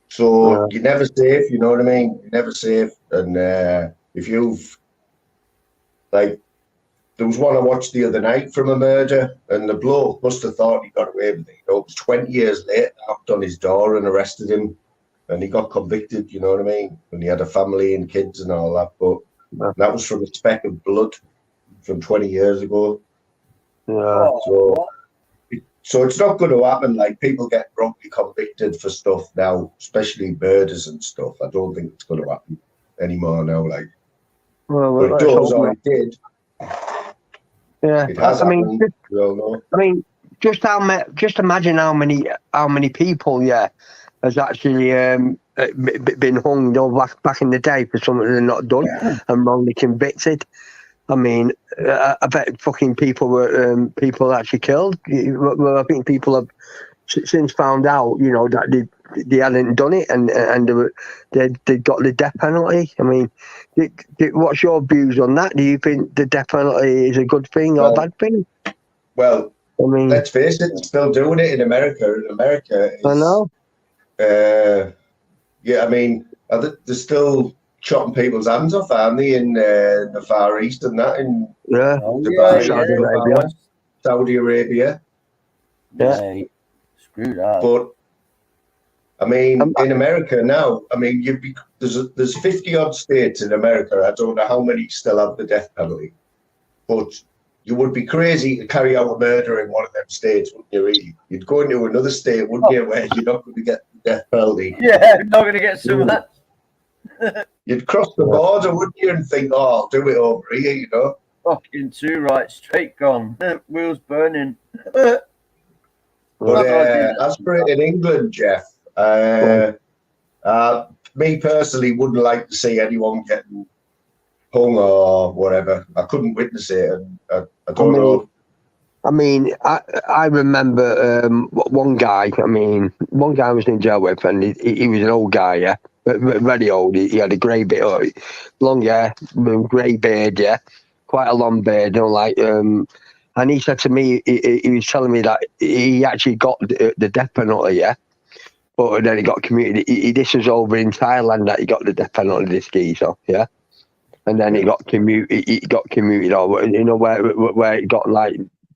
So you're never safe, you know what I mean? You're never safe. And if you've, there was one I watched the other night from a murder, and the bloke must have thought he got away with it. It was 20 years later, knocked on his door and arrested him, and he got convicted, you know what I mean? And he had a family and kids and all that, but that was from a speck of blood from 20 years ago. Yeah. So it's not going to happen. Like, people get wrongly convicted for stuff now, especially murders and stuff. I don't think it's going to happen anymore now. But it does, or it did. Yeah, it has happened. Just imagine how many people, has actually been hung, back in the day for something they're not done and wrongly convicted. I mean, I bet fucking people were actually killed. Well, I think people have since found out, that they hadn't done it, and they got the death penalty. I mean, what's your views on that? Do you think the death penalty is a good thing or a bad thing? Well, I mean, let's face it, they're still doing it in America. I know. I mean, they're still chopping people's hands off, aren't they, in the Far East and that, in Dubai, Saudi Arabia. Yeah. Screw that. But I mean, in America now, I mean, there's 50 odd states in America. I don't know how many still have the death penalty, but you would be crazy to carry out a murder in one of them states, wouldn't you? Really, you'd go into another state, wouldn't you, where you're not going to get the death penalty. Yeah, not going to get so much. You'd cross the border, wouldn't you, and think, "Oh, I'll do it over here," Fucking too right, straight gone, wheels burning. But as for it in England, Jeff, me personally wouldn't like to see anyone getting hung or whatever. I couldn't witness it, and I don't know. I mean, I remember one guy. I mean, one guy I was in jail with, and he was an old guy, yeah, very old. He had a grey beard, long hair, grey beard, yeah, quite a long beard, and he said to me, he was telling me that he actually got the death penalty, yeah, but then he got commuted. This was over in Thailand that he got the death penalty, this geezer, yeah, and then he got commuted. He got commuted over, where it got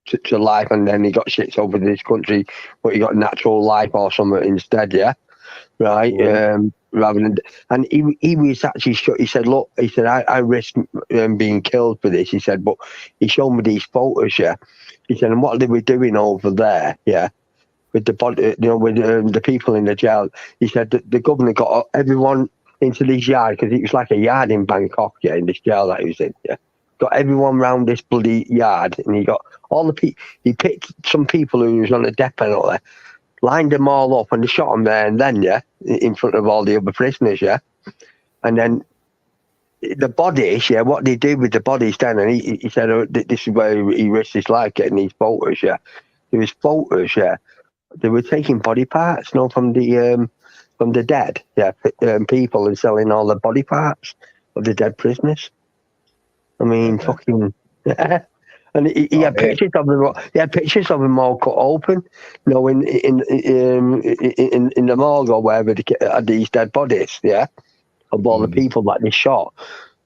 to life, and then he got shipped over to this country, but he got natural life or something instead, yeah, right. Rather than, and he was actually he said, look, he said, I risk being killed for this. He said, but he showed me these photos, yeah. He said, and what they were doing over there, yeah, with the body, with the people in the jail. He said that the governor got everyone into this yard, because it was like a yard in Bangkok, yeah, in this jail that he was in, yeah. Got everyone round this bloody yard, and he got all the people. He picked some people who was on the death penalty, lined them all up, and they shot them there and then, yeah, in front of all the other prisoners, yeah. And then the bodies, yeah, what they do with the bodies then, and he said, oh, this is where he risked his life getting these photos, yeah. There was photos, yeah. They were taking body parts, from the dead, yeah, people, and selling all the body parts of the dead prisoners. I mean, fucking, yeah. And he had pictures of them. He had pictures of them all cut open, in the morgue or wherever they had these dead bodies, yeah, of all the people that they shot,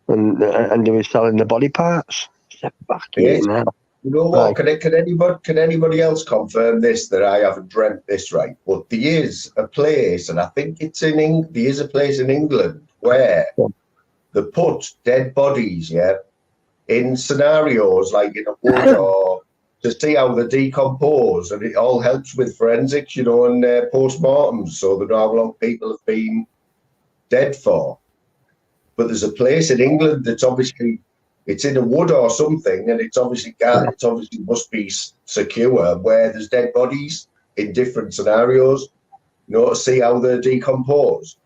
and they were selling the body parts. Fucking hell. You know what? Right. Can anybody else confirm this, that I haven't dreamt this right? But there is a place, and I think it's there is a place in England where they put dead bodies, yeah, in scenarios like in a wood or to see how they decompose, and it all helps with forensics, and post-mortems, so they know how long people have been dead for. But there's a place in England that's obviously, it's in a wood or something, and it's obviously must be secure, where there's dead bodies in different scenarios, to see how they decompose.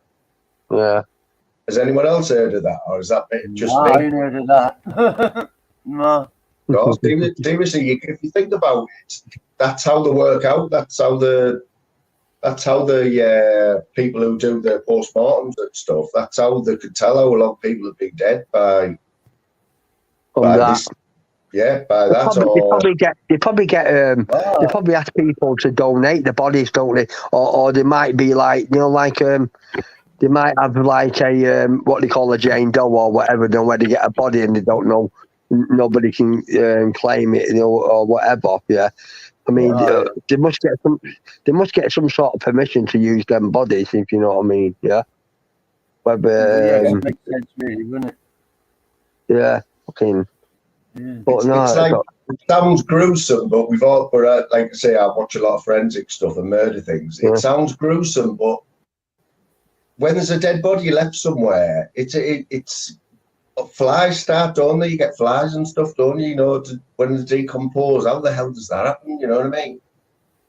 Yeah. Has anyone else heard of that, or is that just me? I ain't heard of that. No. No, seriously, if you think about it, that's how they work out. That's how the people who do the postmortems and stuff. That's how they could tell how long people have been dead by that. Yeah, by that. They probably ask people to donate the bodies, don't they? Or they might be like, they might have like a what they call a Jane Doe or whatever, where they get a body and they don't know, nobody can claim it, or whatever. Yeah, I mean, they must get some sort of permission to use them bodies, if you know what I mean. Yeah. Whether, that makes sense, really, wouldn't it? Yeah, fucking. Yeah. But it sounds gruesome, but we've all, like I say, I watch a lot of forensic stuff and murder things. It sounds gruesome, but when there's a dead body left somewhere, it's flies start, don't they? You get flies and stuff, don't you? When they decompose, how the hell does that happen? You know what I mean?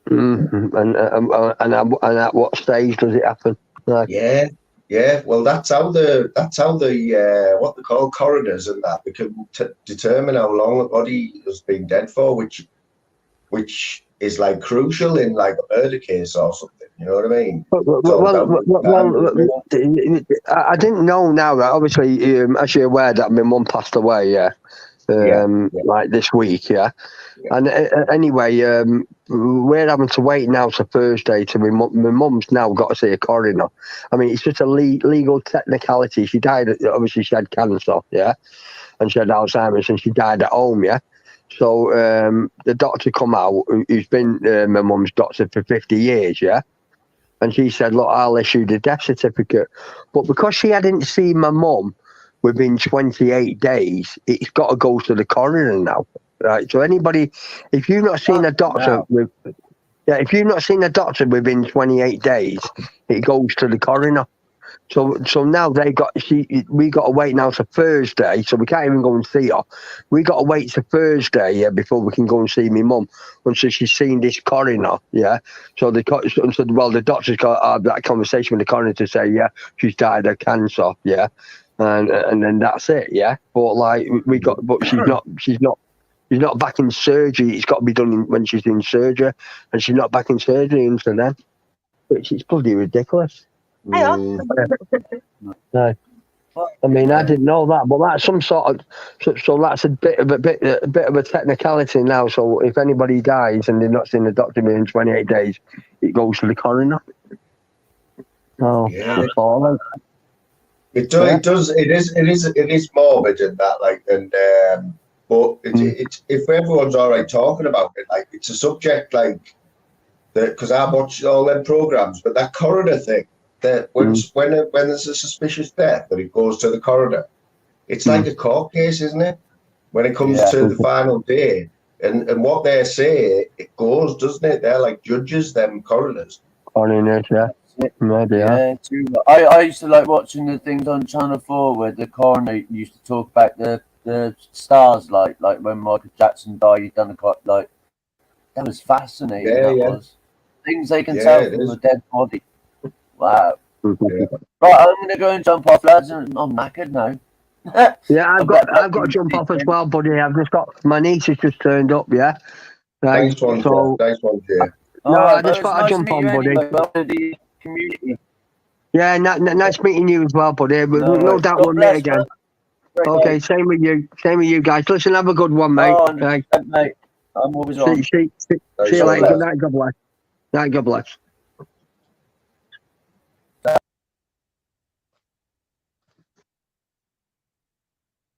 Mm-hmm. And at what stage does it happen? Like, yeah. Well, that's how the what they call coroners and that, they can determine how long a body has been dead for, which is like crucial in like a murder case or something. You know what I mean? I didn't know now that obviously, as you're aware, that my mum passed away. Yeah. Like this week. Yeah. And anyway, we're having to wait now to Thursday to my mum's now got to see a coroner. I mean, it's just a legal technicality. She died. Obviously, she had cancer. Yeah. And she had Alzheimer's, and she died at home. Yeah. So the doctor come out, who's been my mum's doctor for 50 years, yeah? And she said, look, I'll issue the death certificate. But because she hadn't seen my mum within 28 days, it's got to go to the coroner now, right? So anybody, if you've not seen a doctor if you've not seen a doctor within 28 days, it goes to the coroner. So now we got to wait now to Thursday, so we can't even go and see her. We got to wait to Thursday, before we can go and see my mum until she's seen this coroner, yeah. So the doctor's got to have that conversation with the coroner to say, yeah, she's died of cancer, yeah, and then that's it, yeah. But she's not back in surgery. It's got to be done when she's in surgery, and she's not back in surgery until then, which is bloody ridiculous. No. I mean, I didn't know that, but that's some sort of so that's a bit of a technicality now. So if anybody dies and they're not seeing the doctor within 28 days, it goes to the coroner. Oh, yeah. It does. It is morbid in that, like, and But it's if everyone's all right talking about it, like it's a subject like that, because I watch all them programs. But that coroner thing, that when there's a suspicious death, that it goes to the coroner. It's like a court case, isn't it? When it comes to the final day, and what they say, it goes, doesn't it? They're like judges, them coroners. On in it, yeah. Yeah, true. I used to like watching the things on Channel 4 where the coroner used to talk about the stars, like when Michael Jackson died, he'd done like that was fascinating. Yeah, was things they can tell from a dead body. Wow. Yeah. Right, I'm gonna go and jump off, lads. I'm knackered now. Yeah, I've got to jump off as well, buddy. I've just got my niece has just turned up. Yeah. Right. Nice one, so, Jeff. Nice one, Jeff. No, I just thought I'd jump on, buddy. Welcome to the community. Yeah, nice meeting you as well, buddy. No doubt we'll meet again. Okay, same with you guys. Listen, have a good one, mate. Mate, I'm always on. See you later. Good night. God bless. Night. God bless.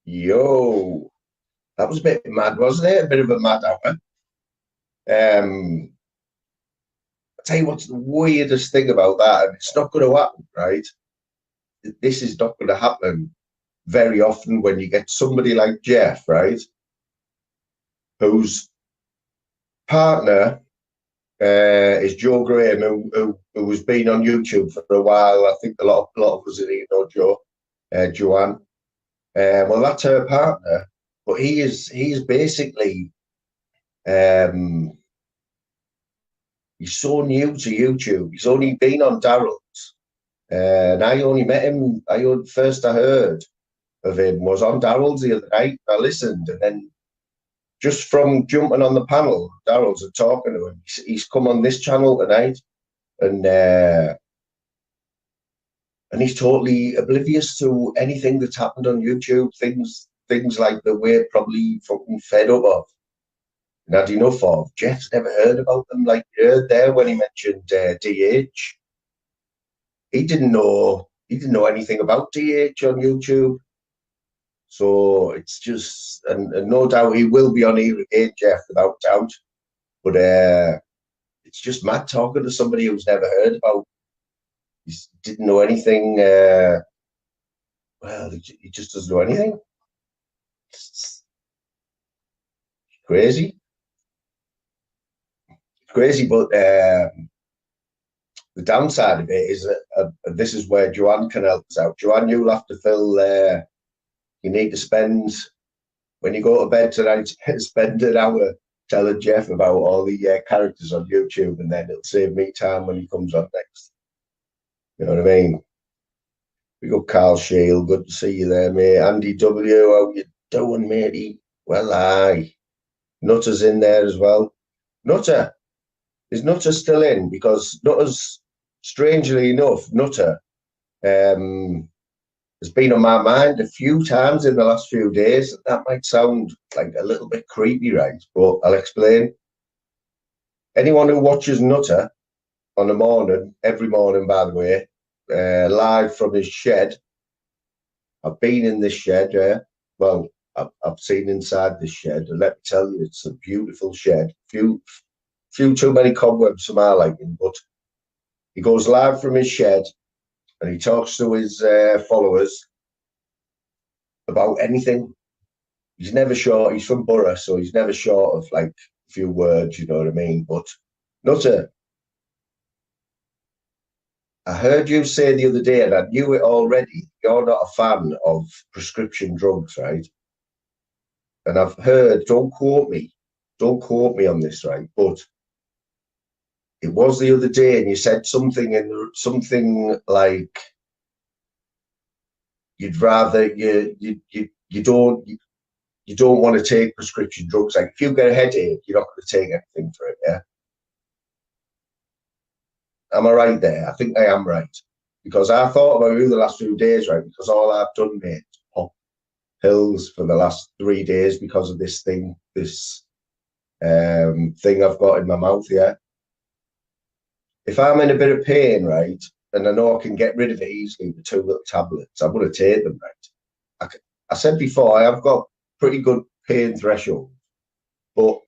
Yo, that was a bit mad, wasn't it? A bit of a mad hour. I'll tell you what's the weirdest thing about that, and it's not going to happen, right? This is not going to happen very often when you get somebody like Jeff, right? Whose partner is Joe Graham, who has been on YouTube for a while. I think a lot of us know Joanne. Well, that's her partner, but he's basically he's so new to YouTube. He's only been on Daryl's, and I only met him. I heard of him was on Daryl's the other night. I listened, and then just from jumping on the panel, Daryl's and talking to him, he's come on this channel tonight, and he's totally oblivious to anything that's happened on YouTube. Things like that we're probably fucking fed up of and had enough of. Jeff's never heard about them. Like you heard there when he mentioned DH. He didn't know anything about DH on YouTube. So it's just, and no doubt he will be on here again, Jeff, without doubt. But it's just mad talking to somebody who's never heard about. He didn't know anything. Well, he just doesn't know anything. It's crazy. It's crazy, but the downside of it is that this is where Joanne can help us out. Joanne, you'll have to fill. You need to spend, when you go to bed tonight, spend an hour telling Jeff about all the characters on YouTube, and then it'll save me time when he comes on next. You know what I mean? We got Carl Shield, good to see you there, mate. Andy W, how you doing, matey? Well, aye. Nutter's in there as well. Nutter. Is Nutter still in? Because Nutter's, strangely enough, Nutter has been on my mind a few times in the last few days. That might sound like a little bit creepy, right? But I'll explain. Anyone who watches Nutter on the morning, every morning, by the way, live from his shed. I've been in this shed, well, I've seen inside this shed, and let me tell you, it's a beautiful shed. Few too many cobwebs for my liking, but he goes live from his shed and he talks to his followers about anything. He's never short. He's from Borough, so he's never short of like a few words, you know what I mean? But Nutter, I heard you say the other day, and I knew it already, you're not a fan of prescription drugs, right? And I've heard, don't quote me on this, right? But it was the other day, and you said something like you'd rather you don't want to take prescription drugs. Like if you get a headache, you're not going to take anything for it, yeah? Am I right there? I think I am right. Because I thought about you the last few days, right? Because all I've done, mate, is pop pills for the last 3 days because of this thing, thing I've got in my mouth, yeah? If I'm in a bit of pain, right, and I know I can get rid of it easily with 2 little tablets, I'm going to take them, right? I said before, I have got pretty good pain threshold. But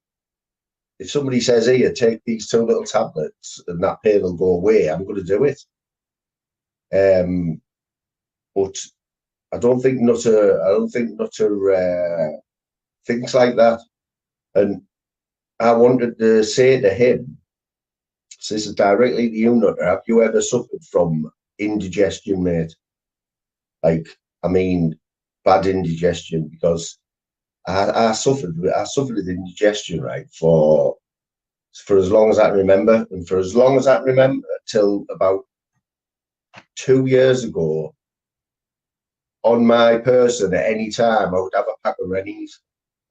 if somebody says, here, take these 2 little tablets and that pain will go away, I'm going to do it. But I don't think Nutter thinks like that. And I wanted to say to him, so this is directly to you, Nutter, have you ever suffered from indigestion, mate? Like, I mean, bad indigestion, because I suffered with indigestion, right, for as long as I can remember. And for as long as I can remember, till about 2 years ago, on my person at any time, I would have a pack of Rennies,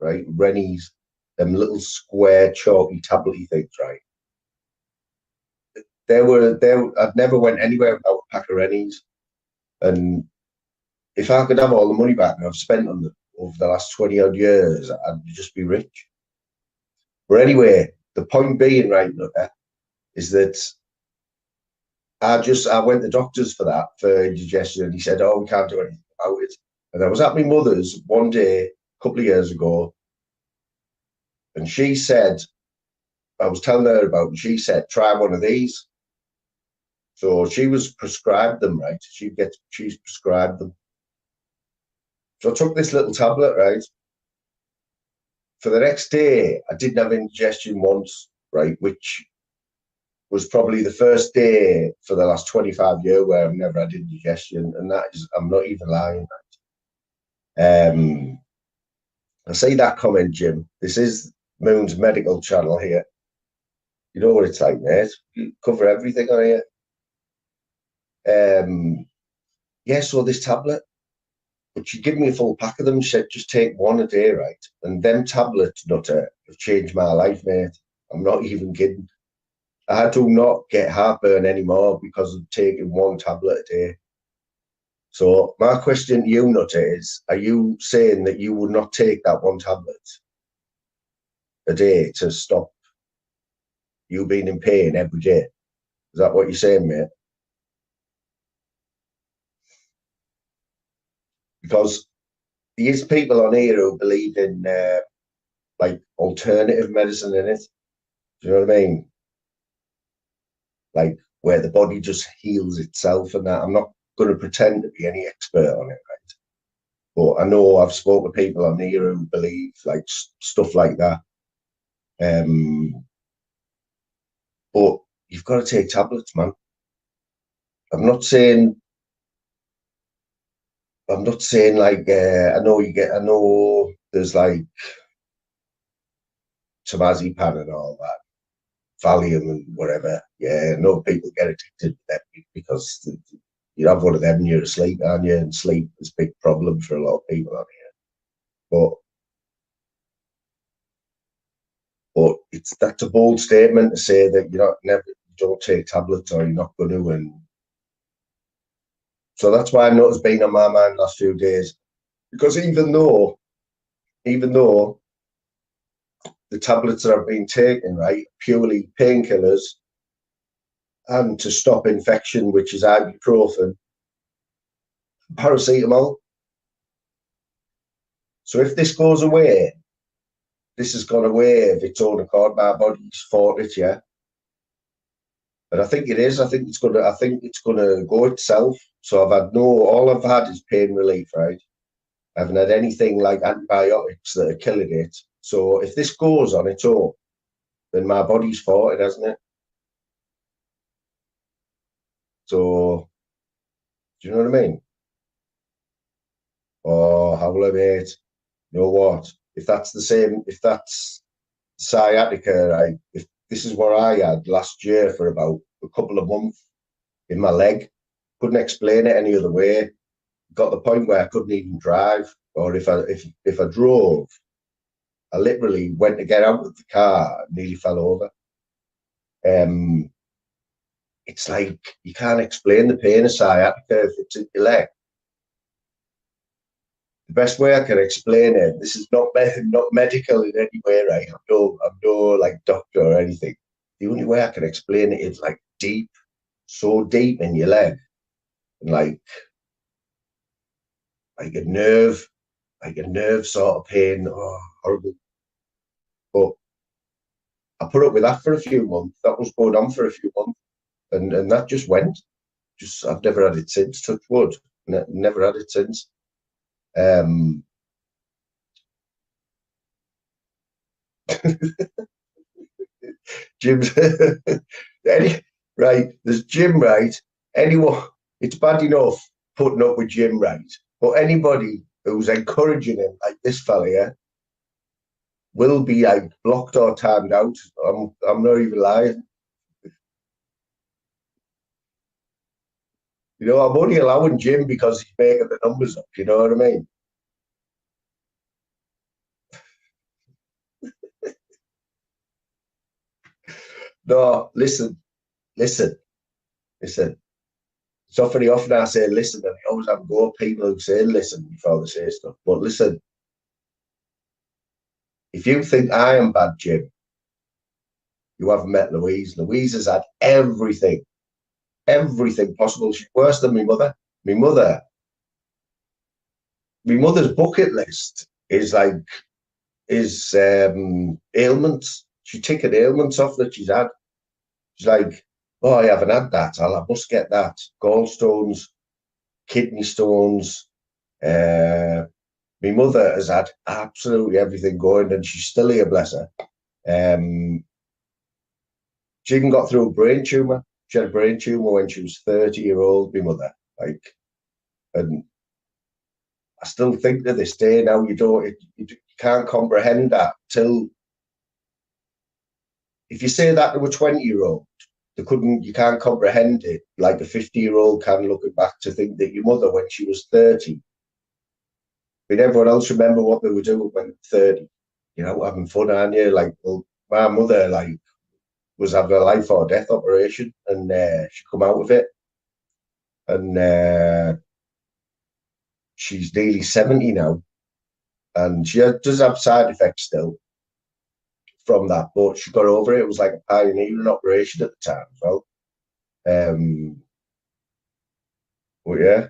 right? Rennies, them little square, chalky, tablety things, right? I'd never went anywhere without a pack of Rennies. And if I could have all the money back I've spent on them over the last 20 odd years, I'd just be rich. But anyway, the point being, right, is that I went to doctors for that, for indigestion, and he said, oh, we can't do anything about it. And I was at my mother's one day, a couple of years ago, and she said, I was telling her about it, and she said, try one of these. So she was prescribed them, right? She's prescribed them. So I took this little tablet, right? For the next day, I didn't have indigestion once, right? Which was probably the first day for the last 25 years where I've never had indigestion. And that is, I'm not even lying, right? I see that comment, Jim. This is Moon's medical channel here. You know what it's like, mate. You cover everything on here. Yeah, so this tablet, but she gave me a full pack of them. She said, just take one a day, right? And them tablets, Nutter, have changed my life, mate. I'm not even kidding. I do not get heartburn anymore because of taking one tablet a day. So my question to you, Nutter, is, are you saying that you would not take that one tablet a day to stop you being in pain every day? Is that what you're saying, mate? Because there's people on here who believe in like alternative medicine in it. Do you know what I mean? Like where the body just heals itself and that. I'm not going to pretend to be any expert on it, right? But I know I've spoken to people on here who believe like stuff like that. But you've got to take tablets, man. I'm not saying like I know there's like Tomazepam and all that, Valium and whatever. Yeah, I know people get addicted to that because you have one of them and you're asleep, aren't you? And sleep is a big problem for a lot of people on here. But that's a bold statement to say that you don't take tablets or you're not going to. And so that's why I know it's been on my mind the last few days. Because even though the tablets that I've been taking, right, purely painkillers and to stop infection, which is ibuprofen, paracetamol. So if this goes away, this has gone away of its own accord. My body's fought it, yeah. And I think it is. I think it's gonna go itself. So all I've had is pain relief, right? I haven't had anything like antibiotics that are killing it. So if this goes on its own, then my body's fought it, hasn't it? So do you know what I mean? Or how will I mate? You know what? If that's sciatica, right? If this is what I had last year for about a couple of months in my leg, couldn't explain it any other way. Got the point where I couldn't even drive, or if I drove, I literally went to get out of the car, nearly fell over. It's like you can't explain the pain of sciatica if it's in your leg. The best way I can explain it, this is not medical in any way, right? I'm no like doctor or anything. The only way I can explain it is like deep, so deep in your leg, and like a nerve sort of pain. Oh, horrible. But I put up with that for a few months. That was going on for a few months, and that just went. Just I've never had it since. Touch wood, never had it since. Jim's right. There's Jim, right? Anyone, it's bad enough putting up with Jim, right? But anybody who's encouraging him, like this fella here, will be like blocked or timed out. I'm not even lying. You know, I'm only allowing Jim because he's making the numbers up. You know what I mean? No, listen. It's not very often I say listen, and I always have go people who say listen before they say stuff. But listen, if you think I am bad, Jim, you haven't met Louise. Louise has had everything possible. She's worse than my mother. My mother's bucket list is ailments. She's ticking ailments off that she's had. She's like, oh, I haven't had that. I must get that. Gallstones, kidney stones. My mother has had absolutely everything going, and she's still here, bless her. She even got through a brain tumor. She had a brain tumor when she was 30-year-old, my mother. And I still think to this day now, you can't comprehend that till if you say that to a 20-year-old, you can't comprehend it like a 50-year-old can looking back to think that your mother when she was 30. But everyone else remember what they were doing when 30, having fun, aren't you? Like, well, my mother, was having a life or death operation, and she come out of it, and she's nearly 70 now, and she does have side effects still from that, but she got over it. It was like a pioneering operation at the time as well. But yeah,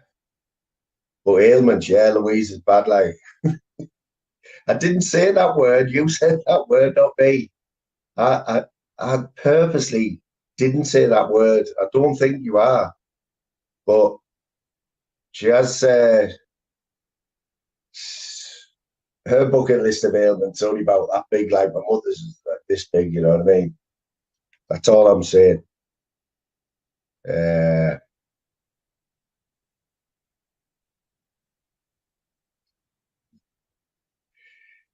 but ailments, yeah, Louise is bad. Like, I didn't say that word. You said that word, not me. I purposely didn't say that word. I don't think you are, but she has her bucket list of ailments only about that big. Like my mother's is this big. You know what I mean? That's all I'm saying.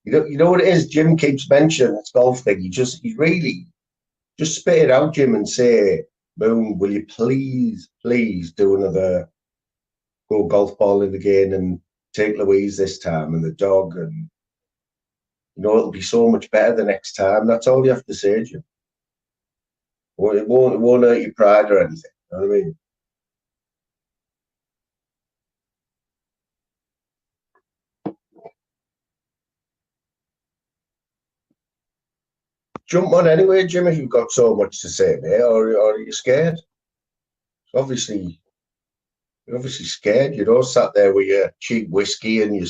You know what it is? Jim keeps mentioning this golf thing. He really just spit it out, Jim, and say, "Moon, will you please do another go golf balling again and take Louise this time and the dog, and it'll be so much better the next time." That's all you have to say, Jim. It won't hurt your pride or anything. You know what I mean? Jump on anyway, Jim, if you've got so much to say, mate, or are you scared? Obviously, you're obviously scared, sat there with your cheap whiskey and your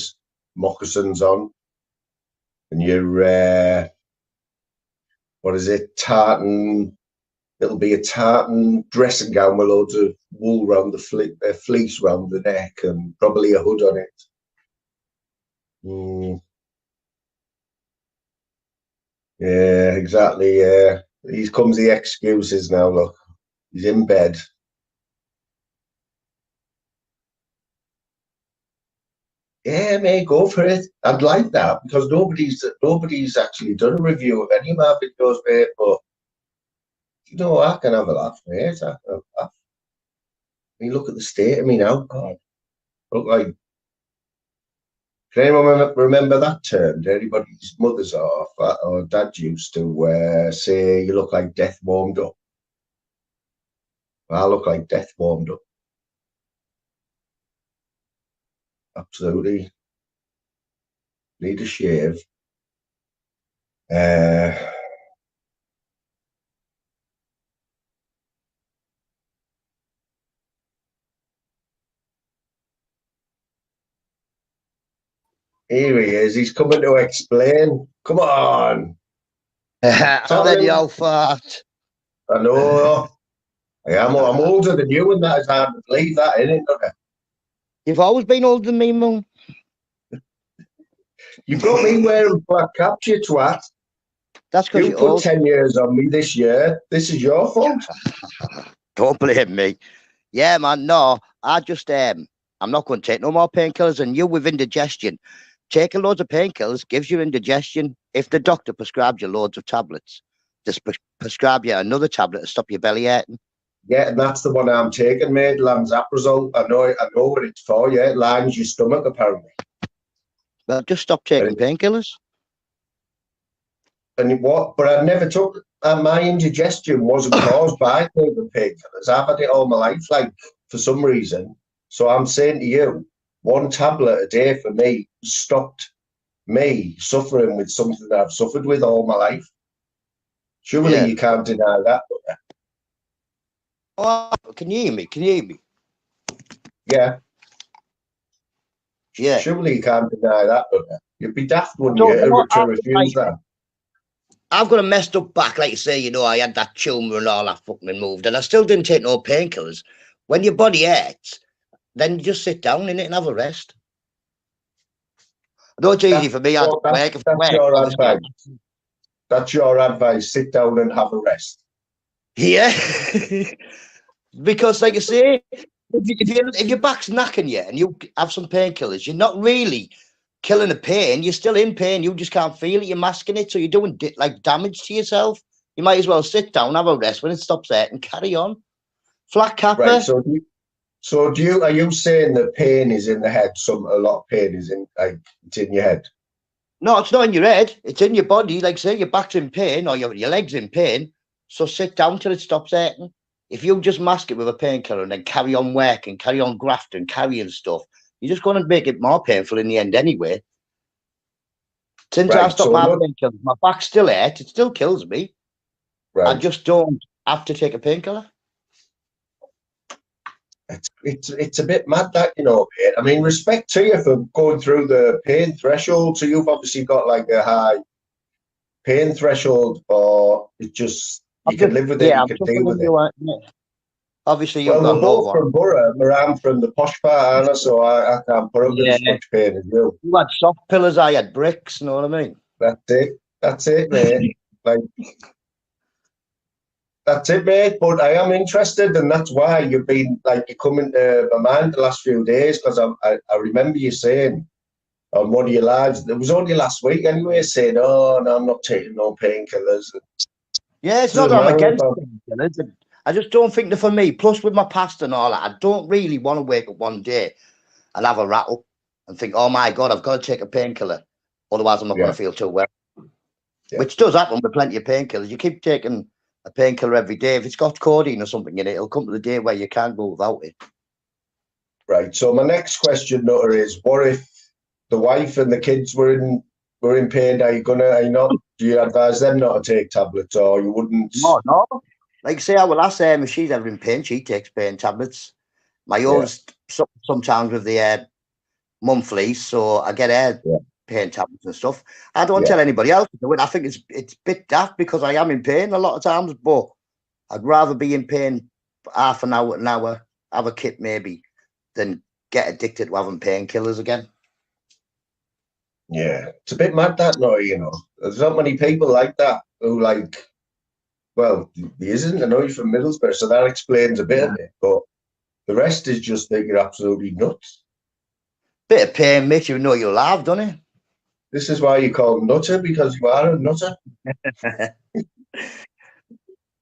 moccasins on, and your, what is it, tartan, it'll be a tartan dressing gown with loads of wool around the fleece around the neck and probably a hood on it. Yeah, exactly, yeah. Here comes the excuses now, look. He's in bed. Yeah, mate, go for it. I'd like that because nobody's actually done a review of any of my videos, mate. But I can have a laugh, mate. I can have a laugh. I mean, look at the state of me now. God, look like. Can anyone remember that term? Did anybody's mothers or dad used to say you look like death warmed up? I look like death warmed up. Absolutely. Need a shave. Here he is. He's coming to explain. Come on. I'm ready, old fart. I know. I'm older than you, and that is hard to believe that, isn't it? You've always been older than me, Mum. You've got me wearing black caps, you twat. That's because you you're put old. 10 years on me this year. This is your fault. Don't blame me. Yeah, man, no. I'm not going to take no more painkillers. And you with indigestion, taking loads of painkillers gives you indigestion. If the doctor prescribed you loads of tablets, just prescribe you another tablet to stop your belly hurting. Yeah, and that's the one I'm taking, mate. Lanzaprazole. I know what it's for. Yeah, it lines your stomach apparently. Well, just stop taking painkillers. And what? But I never took. My indigestion wasn't caused by taking painkillers. I've had it all my life, like for some reason. So I'm saying to you, one tablet a day for me stopped me suffering with something that I've suffered with all my life. Surely you can't deny that. Oh, can you hear me? Can you hear me? Yeah. Yeah. Surely you can't deny that, brother. You'd be daft, wouldn't you, to refuse that? I've got a messed up back, like you say, you know, I had that tumour and all that fucking moved, and I still didn't take no painkillers. When your body hurts, then you just sit down in it and have a rest. I know it's easy for me. That's your advice. That's your advice. Sit down and have a rest. Yeah. Because, like I say, if your back's knacking you and you have some painkillers, you're not really killing the pain. You're still in pain. You just can't feel it. You're masking it, so you're doing like damage to yourself. You might as well sit down, have a rest when it stops there, and carry on. Flat capper. Right. So are you saying the pain is in the head? A lot of pain is it's in your head. No, it's not in your head. It's in your body. Like say, your back's in pain or your leg's in pain. So sit down till it stops hurting. If you just mask it with a painkiller and then carry on working, carry on grafting, carrying stuff, you're just going to make it more painful in the end anyway. Since I stopped my painkillers, my back still hurts. It still kills me. Right. I just don't have to take a painkiller. It's a bit mad that, you know, mate. I mean, respect to you for going through the pain threshold. So you've obviously got like a high pain threshold, or it just you can live with it, you can deal with it. Obviously, you've got both from Borough, but I'm from the posh part, Anna, so I can't put up with as much pain as you. You had soft pillars, I had bricks. You know what I mean? That's it, mate. That's it, mate. But I am interested, and that's why you've been you're coming to my mind the last few days, because I remember you saying on one of your lives, it was only last week anyway, saying, "Oh no, I'm not taking no painkillers." Yeah, it's not that I'm against painkillers. I just don't think they're for me. Plus, with my past and all that, I don't really want to wake up one day and have a rattle and think, "Oh my God, I've got to take a painkiller, otherwise I'm not going to feel too well." Yeah. Which does happen with plenty of painkillers. You keep taking a painkiller every day. If it's got codeine or something in it, it'll come to the day where you can't go without it. Right. So my next question, Nutter, is: what if the wife and the kids were in pain? Are you not? Do you advise them not to take tablets, or you wouldn't? No. Like say, our last if she's ever in pain, she takes pain tablets. My own's sometimes with the monthlies, so I get her pain tablets and stuff. I don't tell anybody else to do it. I think it's a bit daft because I am in pain a lot of times, but I'd rather be in pain half an hour, have a kit maybe, than get addicted to having painkillers again. Yeah, it's a bit mad that, no, you know. There's not many people like that who well, he isn't. I know you're from Middlesbrough, so that explains a bit of it, but the rest is just that you're absolutely nuts. Bit of pain makes you know you're alive, doesn't it? This is why you call him Nutter, because you are a nutter.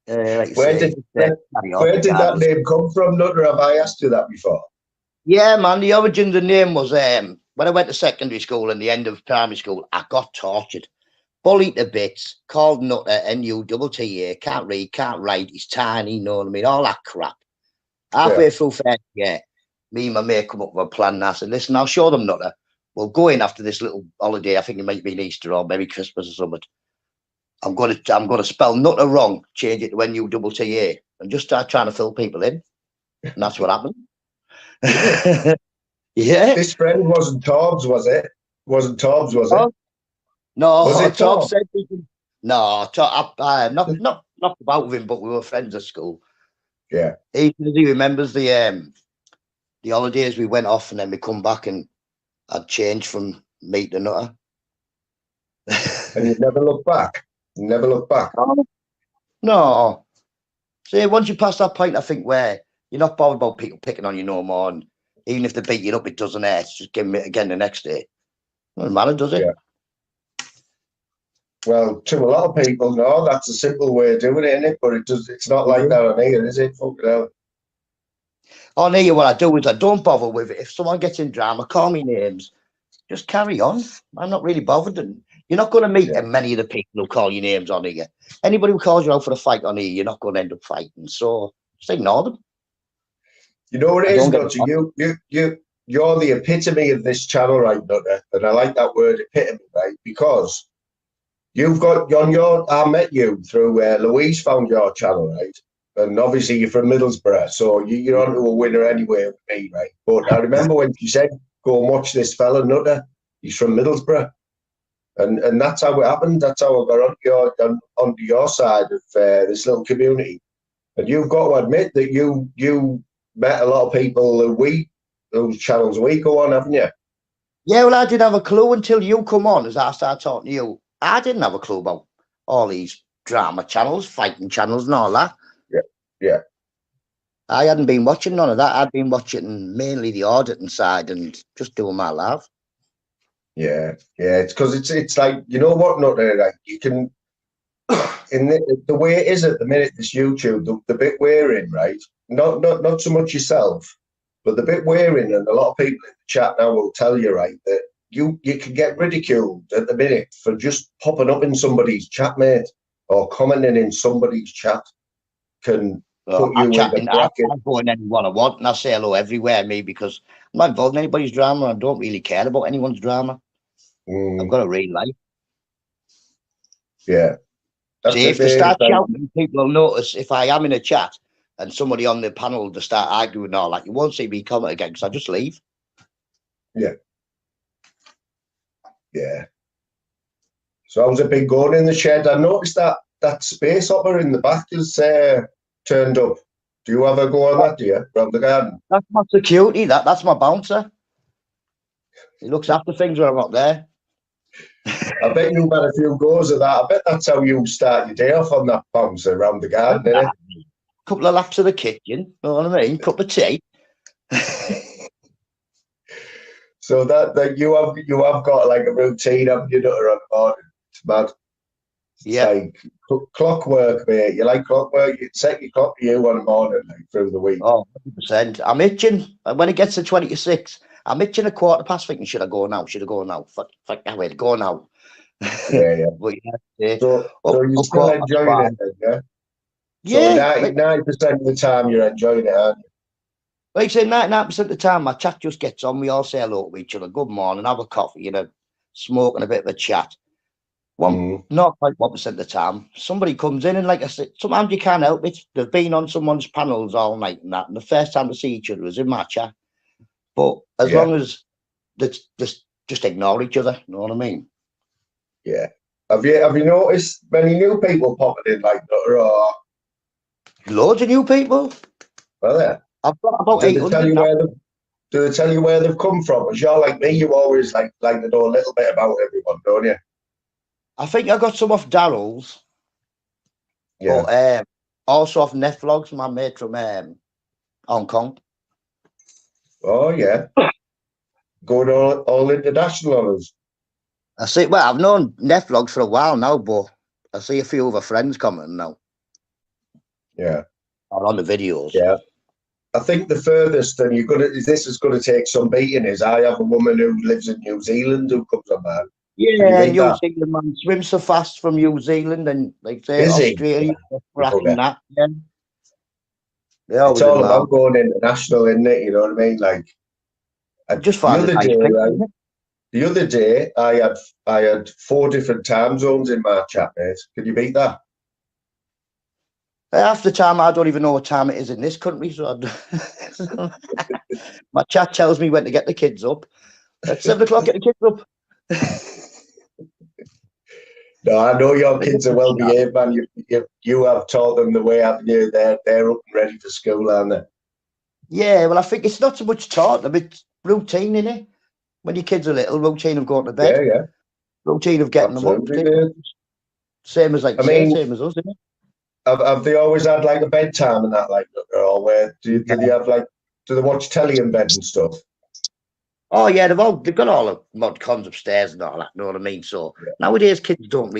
Where did that name come from, Nutter? Have I asked you that before? Yeah, man. The origin of the name was when I went to secondary school and the end of primary school, I got tortured. Bullied to bits, called Nutter, N-U-T-T-A, can't read, can't write, he's tiny, you know what I mean? All that crap. Halfway through first year, me and my mate come up with a plan, and I said, listen, I'll show them Nutter. We'll go in after this little holiday. I think it might be Easter or maybe Christmas or something. I'm going to spell Nutter wrong, change it to N-U-T-T-A, and just start trying to fill people in. And that's what happened. Yeah. This friend wasn't Torbs, was it? Wasn't Tobbs, was it? No, Was it Tom Tom? said we can. No, not about with him, but we were friends at school. Yeah. He remembers the holidays we went off and then we come back and I'd changed from meat to nutter. And you never look back. You never look back. No. See, once you pass that point, I think where you're not bothered about people picking on you no more, and even if they beat you up, it doesn't hurt. Just give them it again the next day. Doesn't matter, does it? Yeah. Well, to a lot of people, no, that's a simple way of doing it, isn't it? But it's not like that on here, is it? Fucking hell. On here, what I do is I don't bother with it. If someone gets in drama, call me names. Just carry on. I'm not really bothered. And you're not going to meet many of the people who call you names on here. Anybody who calls you out for a fight on here, you're not going to end up fighting. So just ignore them. You know what it is, Nutter? You're the epitome of this channel, right, Nutter? And I like that word epitome, right? Because you've got I met you through Louise found your channel, right? And obviously you're from Middlesbrough, so you're onto a winner anyway with me, right? But I remember when she said, go and watch this fella, Nutter. He's from Middlesbrough. And that's how it happened. That's how I got onto your side of this little community. And you've got to admit that you met a lot of people whose channels we go on, haven't you? Yeah, well, I didn't have a clue until you come on as I started talking to you. I didn't have a clue about all these drama channels, fighting channels and all that. Yeah. I hadn't been watching none of that. I'd been watching mainly the auditing side and just doing my life. Yeah. It's because it's like, you know what, Nutter, like you can, in the way it is at the minute, this YouTube, the bit we're in, right? Not so much yourself, but the bit we're in, and a lot of people in the chat now will tell you, right, that you can get ridiculed at the minute for just popping up in somebody's chat, mate, or commenting in somebody's chat can put you in the bracket. I go in anyone I want and I say hello everywhere, me, because I'm not involved in anybody's drama. I don't really care about anyone's drama. I've got a real life. Yeah. See, if they start shouting, people will notice if I am in a chat and somebody on the panel to start arguing and all that, you won't see me comment again because I just leave. Yeah. So how's it been going in the shed? I noticed that space hopper in the back is turned up. Do you ever go on that, do you, around the garden? That's my security. That's my bouncer. He looks after things when I'm not there. I bet you've had a few goes of that. I bet that's how you start your day off, on that bouncer around the garden, innit? Couple of laps of the kitchen, know what I mean? Cup of tea. So that you have got like a routine, haven't you, Nutter, on the morning? It's mad. Yeah. Like clockwork, mate. You like clockwork? You set your clock to you on the morning, like through the week. Oh, 100%. I'm itching. When it gets to 20 to 6, I'm itching a quarter past thinking, should I go now? Fuck, wait, go now. Yeah. But yeah. So you're still enjoying it, then, yeah? So 99% of the time you're enjoying it, aren't you? Like I say, 99% of the time my chat just gets on. We all say hello to each other. Good morning, have a coffee, smoking a bit of a chat. Not quite 1% of the time. Somebody comes in and, like I said, sometimes you can't help it. They've been on someone's panels all night and that, and the first time to see each other was in my chat. But as long as they just ignore each other, you know what I mean? Yeah. Have you noticed many new people popping in like that? Or... Loads of new people. Well, yeah. I've got about 800. Do they tell you where they've come from? As you're like me, you always like to know a little bit about everyone, don't you? I think I got some off Daryl's. Yeah. But also off Netflix, my mate from Hong Kong. Oh, yeah. Going all international on us. I see. Well, I've known Netflix for a while now, but I see a few other friends commenting now. Yeah. Or on the videos. Yeah. I think the furthest, and this is going to take some beating, is I have a woman who lives in New Zealand who comes on that. Yeah, New Zealand man swims so fast from New Zealand and like say Australia, cracking that. Yeah. It's all about going international, isn't it? You know what I mean? Like, I just found the other day, I had 4 different time zones in my chat, mate. Can you beat that? Half the time, I don't even know what time it is in this country. So my chat tells me when to get the kids up. At 7 o'clock, get the kids up. No, I know your kids are well behaved, man. You have taught them the way, haven't you? They're up and ready for school, aren't they? Yeah, well, I think it's not so much taught them, it's routine, innit? When your kids are little, routine of going to bed. Yeah. Routine of getting Absolutely, them up. Same as like same as us, isn't it? Have they always had like a bedtime and that, like, or where do they have like, do they watch telly in bed and stuff? Oh yeah, they've got all the mod cons upstairs and all that, you know what I mean? So nowadays kids don't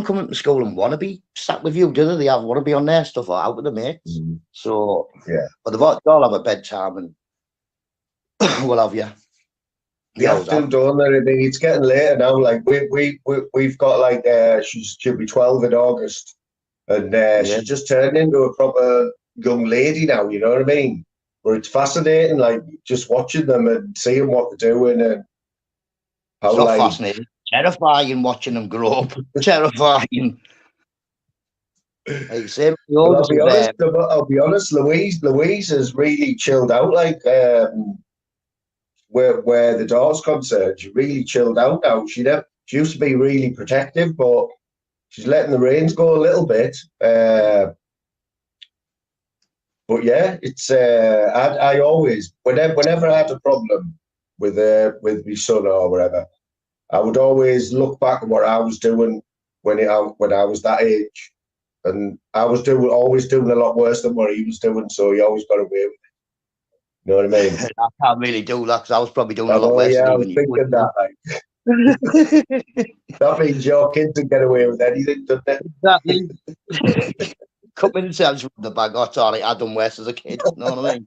come into school and want to be sat with you, do they? They want to be on their stuff or out with their mates. So yeah, but they'll all have a bedtime and what have you. You have to, don't they? I mean, it's getting later now. Like we've got like she'll be 12 in August, and she's just turned into a proper young lady now. You know what I mean? Where it's fascinating, like just watching them and seeing what they're doing and how it's not like fascinating, terrifying watching them grow up. Terrifying. Like, same, well, I'll be honest. Louise has really chilled out. Like where the daughter's concerned, she really chilled out now. She used to be really protective, but she's letting the reins go a little bit. But yeah, it's I always whenever I had a problem with my son or whatever, I would always look back at what I was doing when I was that age, and I was always doing a lot worse than what he was doing. So he always got away with it. You know what I mean? I can't really do that because I was probably doing a lot worse than I even was thinking that. That means your kids can get away with anything, doesn't it? Exactly. Coming themselves from the bag. Oh, sorry, I done worse as a kid. You know what I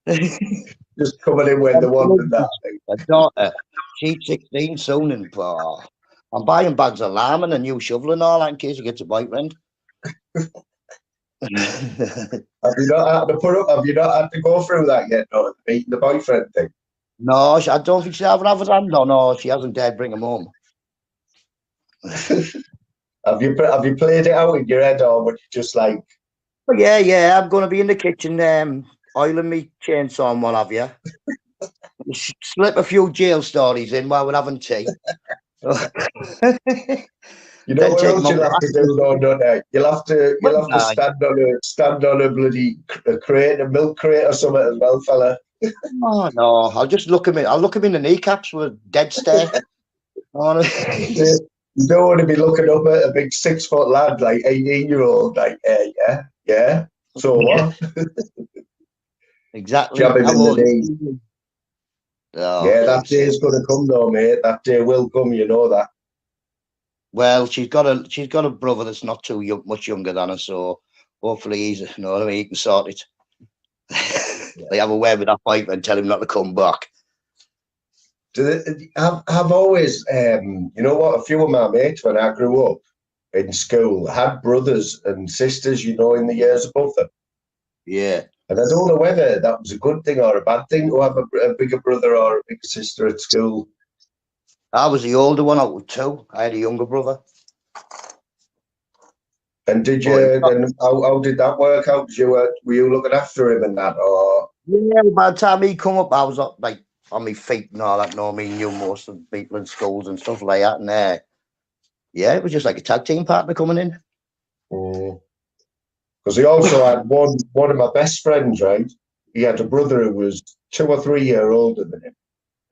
mean? Just coming in when they wanted that. My daughter, she's 16 soon, and I'm buying bags of lime and a new shovel and all that in case she gets a boyfriend. Have you not had to go through that yet? No, meeting the boyfriend thing. No, I don't think she ever have it. No, she hasn't dared bring him home. Have you played it out in your head, or would you just like? Oh, yeah. I'm going to be in the kitchen, oiling me chainsaw and what have you. Slip a few jail stories in while we're having tea. You know what else you'll have to do, though, don't you? You'll have to stand on a bloody crate, a milk crate or something as well, fella. Oh no! I'll just look him in. I'll look him in the kneecaps with a dead stare. You don't want to be looking up at a big 6 foot lad, like 18-year-old, like yeah. So what? Exactly. Jab him in the knee. Oh, yeah, that day's going to come, though, mate. That day will come. You know that. Well, she's got a brother that's not too much younger than her, so hopefully he can sort it. They have a word with that fight and tell him not to come back. I've always, you know what? A few of my mates when I grew up in school had brothers and sisters, you know, in the years above them. Yeah. And I don't know whether that was a good thing or a bad thing to have a bigger brother or a bigger sister at school. I was the older one out of two. I had a younger brother. And did you? Then how did that work out? Were you looking after him and that, or? Yeah, by the time he come up, I was up like on my feet and all that. No, me knew most of the people in schools and stuff like that. And yeah, it was just like a tag team partner coming in. Because he also had one of my best friends, right? He had a brother who was 2 or 3 years older than him,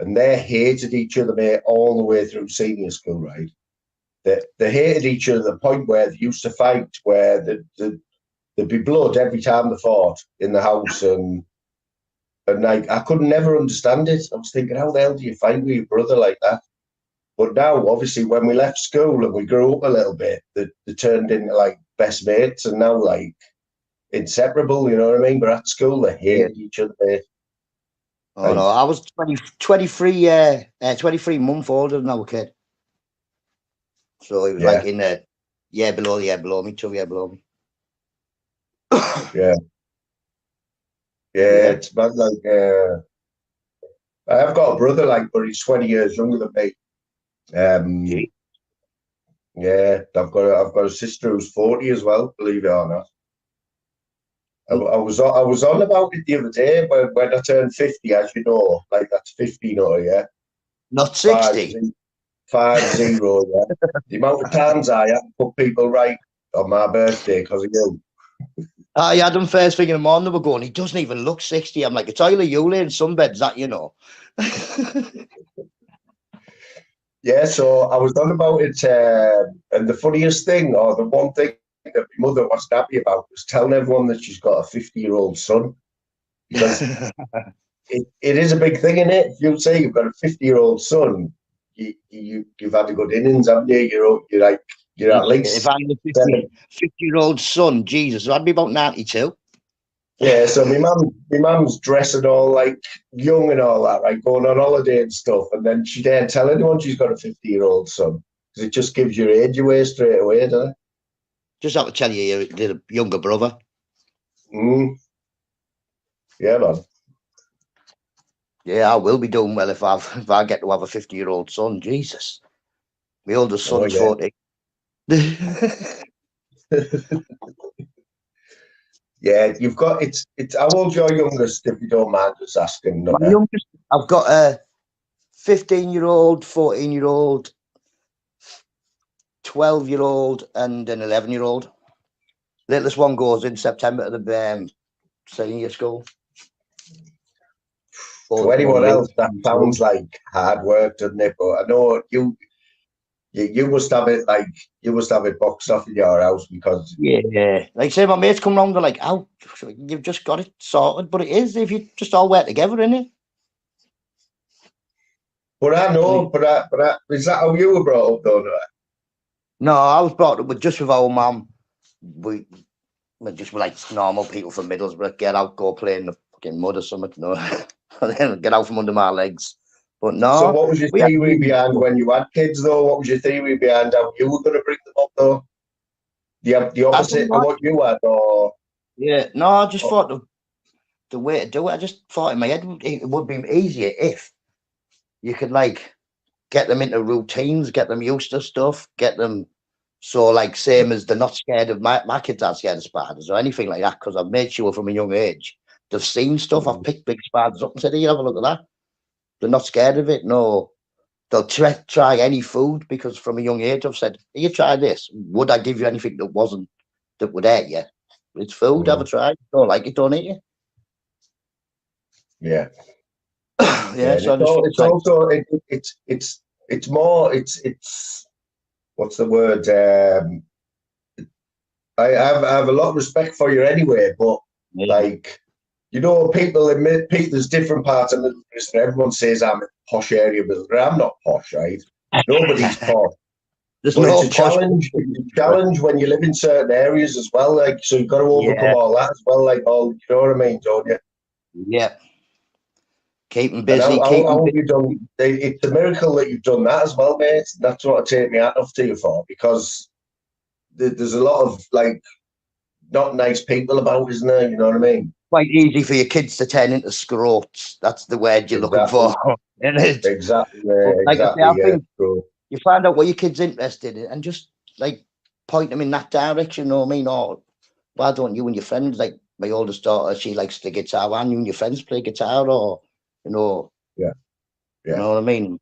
and they hated each other, mate, all the way through senior school, right? They hated each other to the point where they used to fight, where there'd be blood every time they fought in the house, and like I could never understand it. I was thinking, how the hell do you fight with your brother like that? But now, obviously, when we left school and we grew up a little bit, they turned into like best mates, and now like inseparable. You know what I mean? But at school, they hated each other, mate. Oh no, I was 23 months older than our kid. So he was like in the year below me, 2 years below me. Yeah, it's bad. Like, I have got a brother, like, but he's 20 years younger than me. Yeah, I've got a sister who's 40 as well. Believe it or not. I was on about it the other day when I turned 50, as you know, like that's 50, yeah. Not 60. 50, yeah. The amount of times I had to put people right on my birthday because of you. I had them first thing in the morning. They were going, he doesn't even look 60. I'm like, it's either you in sunbeds, that you know. Yeah, so I was on about it, and the funniest thing, or the one thing that my mother was happy about, was telling everyone that she's got a 50-year-old son. Because it is a big thing, isn't it? If you say you've got a 50-year-old son, you've had a good innings, haven't you? You're at least. If I had a 50-year-old son, Jesus, I'd be about 92. Yeah, so my mum's dressing all like young and all that, right, going on holiday and stuff, and then she daren't tell anyone she's got a 50-year-old son because it just gives your age away straight away, doesn't it? Just have to tell you, you're the younger brother. Yeah, man. Yeah, I will be doing well if I get to have a 50-year-old son. Jesus, my oldest son's 40. Yeah, you've got it's how old's your youngest, if you don't mind just asking? My youngest, I've got a 15-year-old, 14-year-old, 12-year-old, and an 11-year-old. Littlest one goes in September to the senior school. To anyone else, that sounds like hard work, doesn't it? But I know you must have it boxed off in your house because like say my mates come round, they're like, "Oh, you've just got it sorted," but it is if you just all work together, innit? But I know, but is that how you were brought up, though? No, I was brought up with our mum. We just were like normal people from Middlesbrough. Get out, go play in the fucking mud or something. No, get out from under my legs. But no. So what was your theory behind when you had kids, though? What was your theory behind how you were going to bring them up, though? The opposite of what you had, or? Yeah, no, I just thought the way to do it, I just thought in my head it would be easier if you could like get them into routines, get them used to stuff, get them so like same as they're not scared of my kids aren't scared of spiders or anything like that, because I've made sure from a young age they've seen stuff. I've picked big spiders up and said, "Here, have a look at that." They're not scared of it. No, they'll try any food because from a young age I've said, "You try this. Would I give you anything that would hurt you? It's food. Have a try. Don't like it, don't eat it." Yeah. Yeah. So it's more what's the word? I have a lot of respect for you anyway, but like, you know, there's different parts of Middlesbrough. Everyone says I'm in a posh area, but I'm not posh, right? Nobody's posh. It's a challenge. It's a challenge when you live in certain areas as well. Like, so you've got to overcome all that as well. Like, you know what I mean, don't you? Yeah. Keeping busy. How have you done? It's a miracle that you've done that as well, mate. That's what I take my hat off to you for, because there's a lot of like not nice people about, isn't there? You know what I mean? Quite easy for your kids to turn into scroats. That's the word you're looking for. Exactly. Like I say, I think you find out what your kid's interested in and just like point them in that direction. You know what I mean? Or why don't you and your friends, like my oldest daughter, she likes the guitar. Why don't you and your friends play guitar? Or you know, you know what I mean?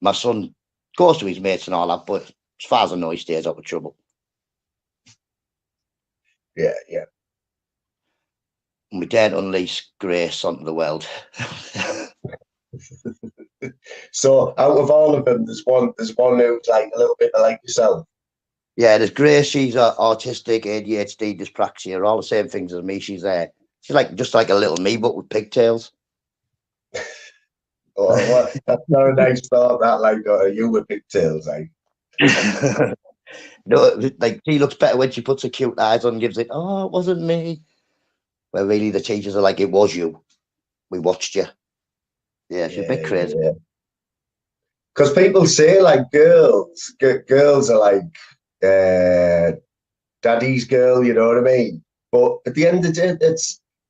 My son goes to his mates and all that, but as far as I know, he stays out of trouble. Yeah. And we daren't unleash grace onto the world. So out of all of them, there's one who's like a little bit like yourself. Yeah, there's Grace. She's autistic, ADHD, dyspraxia, all the same things as me. She's like just like a little me, but with pigtails. Oh, well, that's not a nice thought. That like you with pigtails, like. No, like she looks better when she puts her cute eyes on and gives it. Oh, it wasn't me. Where really the teachers are like, it was you. We watched you. Yeah, she's a bit crazy. Because people say like girls are like daddy's girl, you know what I mean? But at the end of the day,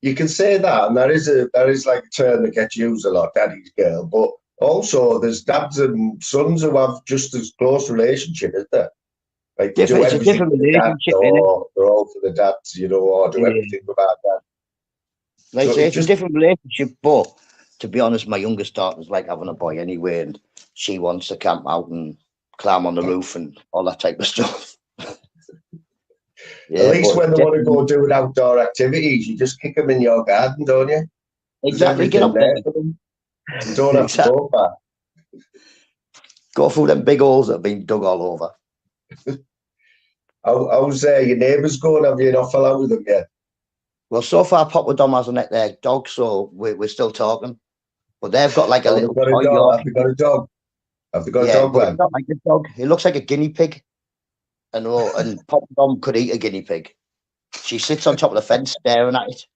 you can say that, and that is like a term that gets used a lot, daddy's girl. But also, there's dads and sons who have just as close relationship, isn't there? Like it's a different relationship, or they're all for the dads, you know, or do everything with our dad. Like so it's a different relationship, but to be honest, my youngest daughter's like having a boy anyway, and she wants to camp out and climb on the roof and all that type of stuff. Yeah, at least when they want to go doing outdoor activities, you just kick them in your garden, don't you? Exactly, get up there. You don't have to go far. Go through them big holes that have been dug all over. How's your neighbours going? Have you not fell out with them yet? Well, so far, Papa Dom hasn't met their dog, so we're still talking. But they've got like a little toy dog. Have they got a dog? Have they got a Yeah, dog but then? it's not like a dog. It looks like a guinea pig. And Papa Dom could eat a guinea pig. She sits on top of the fence staring at it.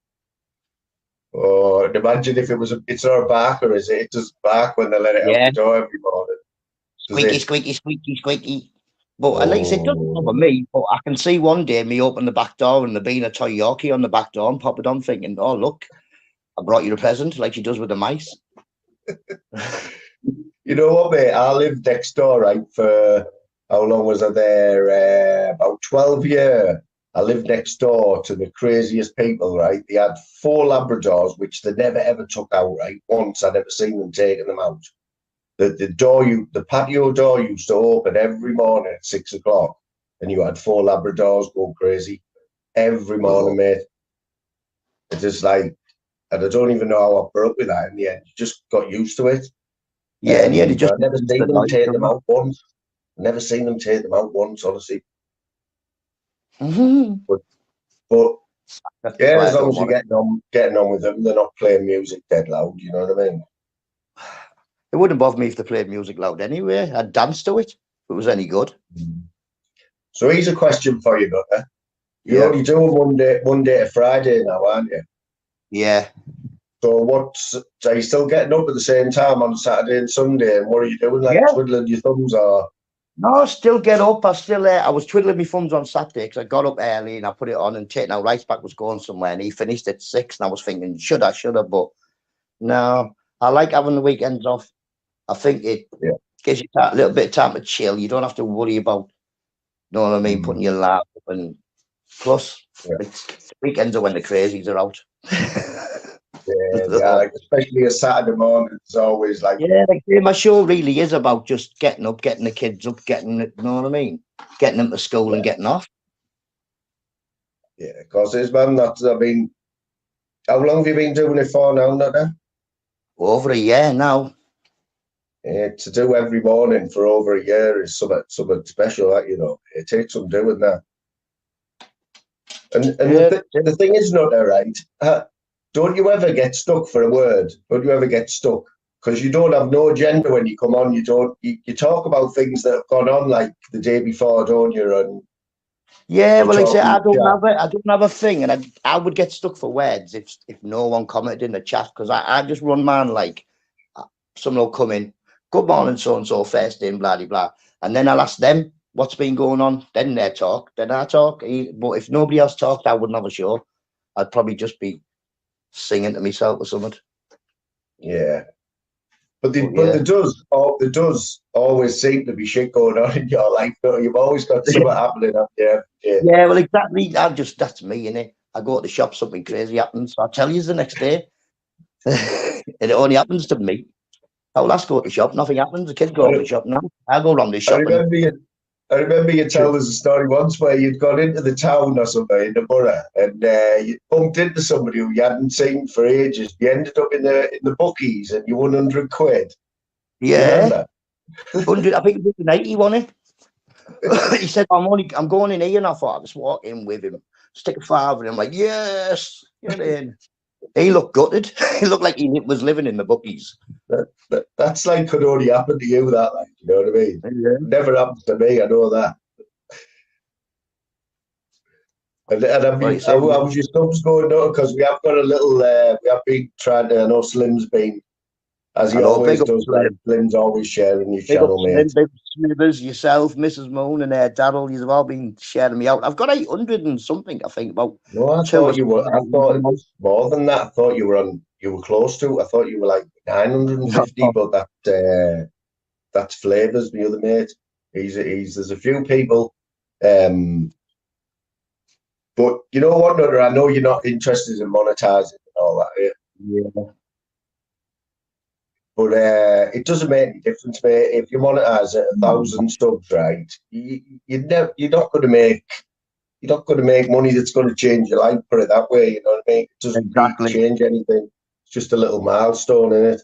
Oh, and imagine if it's not a barker, is it? It does bark when they let it out the door every morning. Squeaky, squeaky, squeaky, squeaky. But at least it doesn't bother me. But I can see one day me open the back door and there being a toy Yorkie on the back door and Papa Dom thinking, oh, look, I brought you a present like she does with the mice. You know what, mate? I lived next door, right, for how long was I there? About 12 years. I lived next door to the craziest people, right? They had 4 Labradors, which they never ever took out, right? Once I'd ever seen them taking them out. The patio door used to open every morning at 6 o'clock, and you had 4 Labradors going crazy every morning, mate. It's just like, and I don't even know how I broke with that in the end. You just got used to it. Yeah, and you just I've never seen them take them out once. Never seen them take them out once, honestly. But yeah, as long as you're getting on with them, they're not playing music dead loud. You know what I mean? It wouldn't bother me if they played music loud anyway. I'd dance to it if it was any good. So here's a question for you, Gutter. You're only doing Monday to Friday now, aren't you? Yeah. So are you still getting up at the same time on Saturday and Sunday? And what are you doing? Like twiddling your thumbs or? No, I still get up. I was twiddling my thumbs on Saturday because I got up early and I put it on and taking out Rice Back was going somewhere and he finished at 6 and I was thinking, should I, but no, I like having the weekends off. I think it gives you a little bit of time to chill. You don't have to worry about, you know what I mean, putting your lap up and plus weekends are when the crazies are out. Yeah, like especially a Saturday morning, it's always like my show really is about just getting up, getting the kids up, you know what I mean, getting them to school and getting off. Yeah, of course it is, man. I mean, how long have you been doing it for now, Nutter? Over a year now. Yeah, to do every morning for over a year is something special, that, you know. It takes some doing that. And the thing is, Nutter, right? Don't you ever get stuck for a word? Don't you ever get stuck? Because you don't have no agenda when you come on. You talk about things that have gone on like the day before, don't you? And well, like I say, I don't have a thing, and I would get stuck for words if no one commented in the chat because I just run man like someone will come in, good morning, so and so, first in, blah blah, and then I'll ask them what's been going on. Then they talk, then I talk. But if nobody else talked, I wouldn't have a show. I'd probably just be singing to myself or something. Yeah. But there does always seem to be shit going on in your life. You've always got something happening up there. Yeah, well, exactly. That's me, innit? I go to the shop, something crazy happens. I'll tell you the next day. And it only happens to me. I'll go to the shop, nothing happens. The kids go to the shop now. I'll go around the shop. I remember you telling us a story once where you'd gone into the town or somewhere in the borough and you bumped into somebody who you hadn't seen for ages. You ended up in the bookies and you won 100 quid. Yeah. 100, I think it was 90, wasn't it? He said, I'm going in here, and I thought I just walk in with him, stick a fiver in. I'm like, yes, get in. He looked gutted. He looked like he was living in the bookies. That's like could only happen to you, that, like, you know what I mean? Yeah. Never happens to me, I know that. And I mean, how's your subs going on? Because we have got a little, we have been trying to, I know Slim's been, as he always does, like, Slim's always sharing your channel, mate. Big Smithers, yourself, Mrs. Moon, and Daryl, you've all been sharing me out. I've got 800 and something, I think, about. No, I thought it was more than that. I thought you were close to. I thought you were like 950, but that's Flavors, the other mate. There's a few people. But you know what, Nutter? I know you're not interested in monetizing and all that. Yeah. But it doesn't make any difference, mate. If you monetize at 1,000 subs, right, you're not going to make money that's going to change your life. Put it that way, you know what I mean? It doesn't really change anything. It's just a little milestone, isn't it?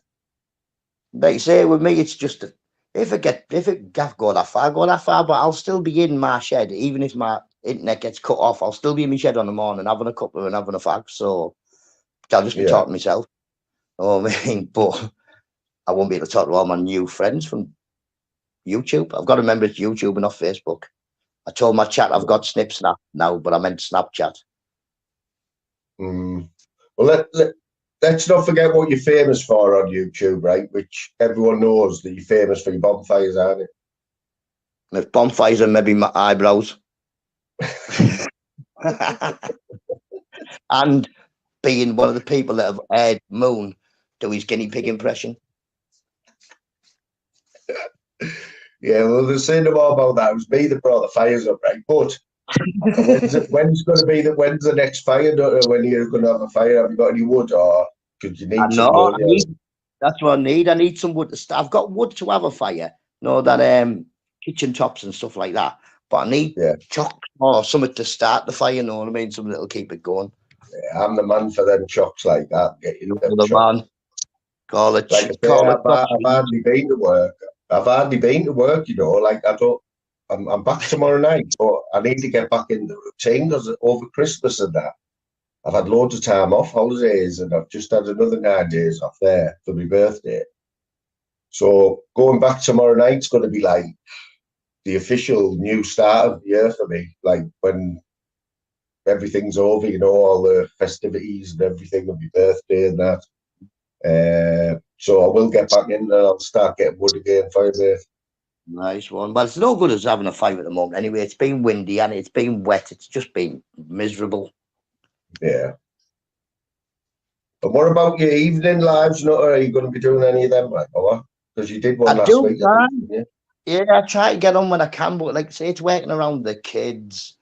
Like you say, with me, it's just if it go that far, but I'll still be in my shed, even if my internet gets cut off. I'll still be in my shed on the morning, having a cuppa and having a fag. So I'll just be talking to myself. Oh, I mean, but I won't be able to talk to all my new friends from YouTube. I've got to remember it's YouTube and not Facebook. I told my chat I've got Snap now, but I meant Snapchat. Well, let's not forget what you're famous for on YouTube, right? Which everyone knows that you're famous for your bonfires, aren't you? If bonfires are maybe my eyebrows. And being one of the people that have heard Moon do his guinea pig impression. Yeah, well, they're saying more about that. It was me that brought the fires up, right? But when's the next fire? When you're going to have a fire? Have you got any wood, or could you need some wood? That's what I need. I need some wood to start. I've got wood to have a fire. That kitchen tops and stuff like that. But I need chocks or something to start the fire. You know what I mean? Something that'll keep it going. Yeah, I'm the man for them chocks like that. Get you the man. Call it. Like I've hardly been to work. I've hardly been to work. You know, like I'm back tomorrow night, but I need to get back in the routine because over Christmas and that, I've had loads of time off, holidays, and I've just had another 9 days off there for my birthday. So going back tomorrow night's going to be like the official new start of the year for me. Like when everything's over, you know, all the festivities and everything of my birthday and that. So I will get back in and I'll start getting wood again for you. Nice one. Well, it's no good as having a fire at the moment. Anyway, it's been windy and it's been wet. It's just been miserable. Yeah. But what about your evening lives? Are you going to be doing any of them, right? Because you did one last week. Yeah, I try to get on when I can, but like I say, it's working around the kids.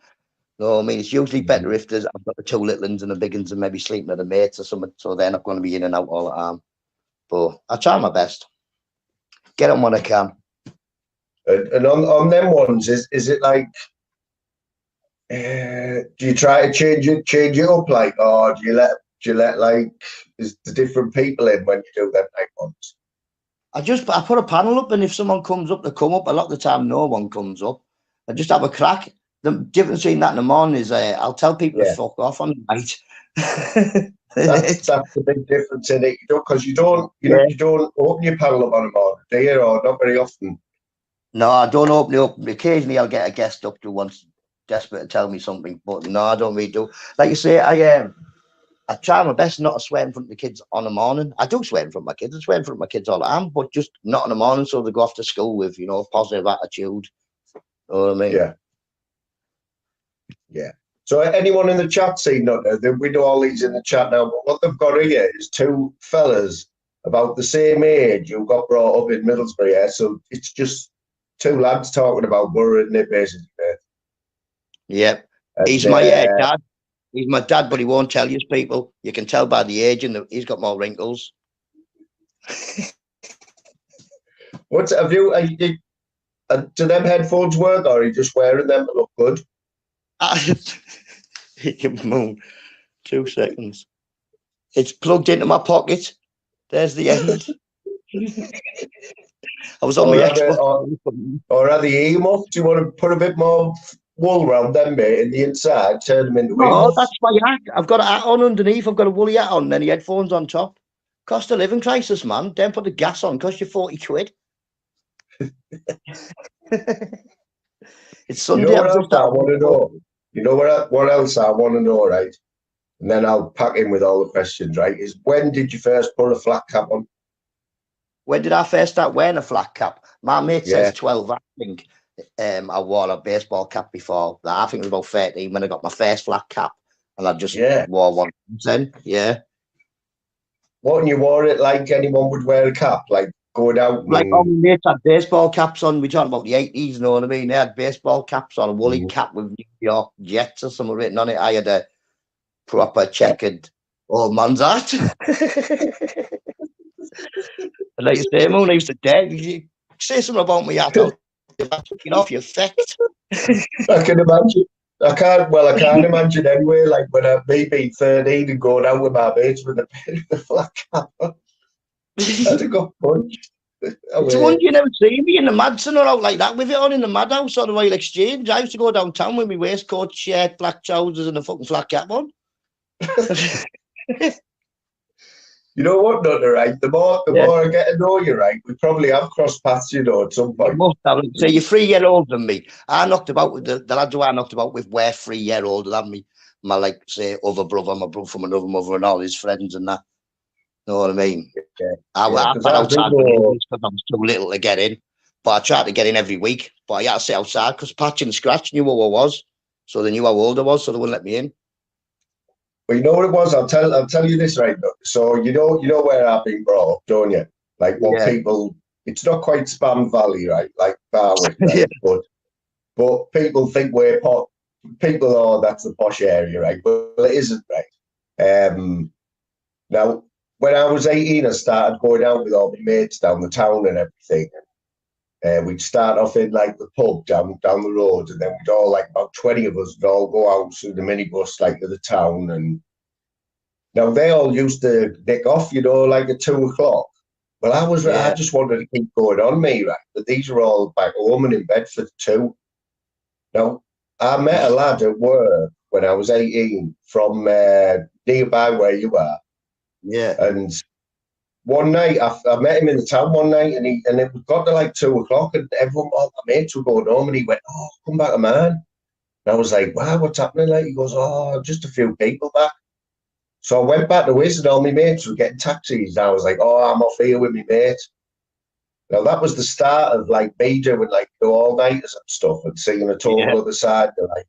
No, I mean, it's usually better if I've got the two little ones and the big ones and maybe sleeping with the mates or something, so they're not going to be in and out all the time. But I try my best. Get on when I can. And on them ones, is it like, do you try to change it up, like, or do you let like, is the different people in when you do them night ones? I put a panel up, and if someone comes up, they come up. A lot of the time, no one comes up. I just have a crack. The difference between that in the morning is I'll tell people to fuck off on the night. That's the big difference in it, because you don't open your panel up on a morning, do you? Or not very often. No, I don't open it up. Occasionally, I'll get a guest up to once desperate to tell me something, but no, I don't really do. Like you say, I try my best not to swear in front of the kids on the morning. I do swear in front of my kids. I swear in front of my kids all the time, but just not in the morning, so they go off to school with, you know, a positive attitude. You know what I mean? Yeah. Yeah. So anyone in the chat seen that? We know all these in the chat now, but what they've got here is two fellas about the same age who got brought up in Middlesbrough. Yeah? So it's just two lads talking about Borough, isn't it, basically? Yep. And he's my dad. He's my dad, but he won't tell you, people. You can tell by the age, and he's got more wrinkles. Do them headphones work, or are you just wearing them to look good? Moon. 2 seconds. It's plugged into my pocket. There's the end. I was on my Xbox. Or are the earmuffs? Do you want to put a bit more wool around them, mate, in the inside? Turn them into earmuffs? Oh, that's my hat. I've got a hat on underneath. I've got a woolly hat on, and then the headphones on top. Cost of living crisis, man. Don't put the gas on. Cost you 40 quid. It's Sunday. You know what else I want to know? You know what else I want to know, right? And then I'll pack in with all the questions, right? Is when did you first put a flat cap on? When did I first start wearing a flat cap? My mate says 12, I think. I wore a baseball cap before. I think it was about 13 when I got my first flat cap. And I just wore one then. Yeah. What, and you wore it like anyone would wear a cap? Like going out? Like all my mates had baseball caps on. We're talking about the 80s, you know what I mean? They had baseball caps on, a woolly cap with New York Jets or something written on it. I had a proper checkered old man's hat. And like you say, Moon, I used to dare you say something about me. I thought, get off your effect. I can imagine. I can't imagine anyway. Like when I me being 13 and going out with my mates with the flat cap on. I'd have got punched. It's the one you never see me in the Madsen or out like that with it on in the Madhouse or the Royal Exchange. I used to go downtown with my waistcoat, shirt, black trousers, and a fucking flat cap on. You know what, Nutter, right? The more I get to know you, right, we probably have crossed paths, you know, at some point. Must have. So you're 3 years older than me. I knocked about with the lads who I knocked about with were 3 years older than me. My, like, say, other brother, my brother from another mother, and all his friends and that. Know what I mean? Yeah. I sat outside because I was too little to get in. But I tried to get in every week. But I had to sit outside because Patch and Scratch knew who I was. So they knew how old I was, so they wouldn't let me in. Well, you know what it was? I'll tell you this, right? So you know where I've been brought up, don't you? Like what people, it's not quite Spam Valley, right? Like Barwick, right? But people think we're that's the posh area, right? But it isn't, right? Now, when I was 18, I started going out with all my mates down the town and everything. We'd start off in like the pub down the road, and then we'd all, like about 20 of us, would all go out through the minibus like to the town. And now they all used to nick off, you know, like at 2 o'clock. Well, I just wanted to keep going on me, right? But these are all back home and in Bedford too. Now, I met a lad at work when I was 18 from nearby where you are. Yeah. And one night, I met him in the town one night, and it got to like 2 o'clock, and everyone, all my mates were going home, and he went, "Oh, come back, man." And I was like, "Wow, what's happening?" Like, he goes, "Oh, just a few people back." So I went back to his, and all my mates were getting taxis. And I was like, "Oh, I'm off here with my mate." Now that was the start of like me doing like all-nighters and stuff, and seeing a total other side to like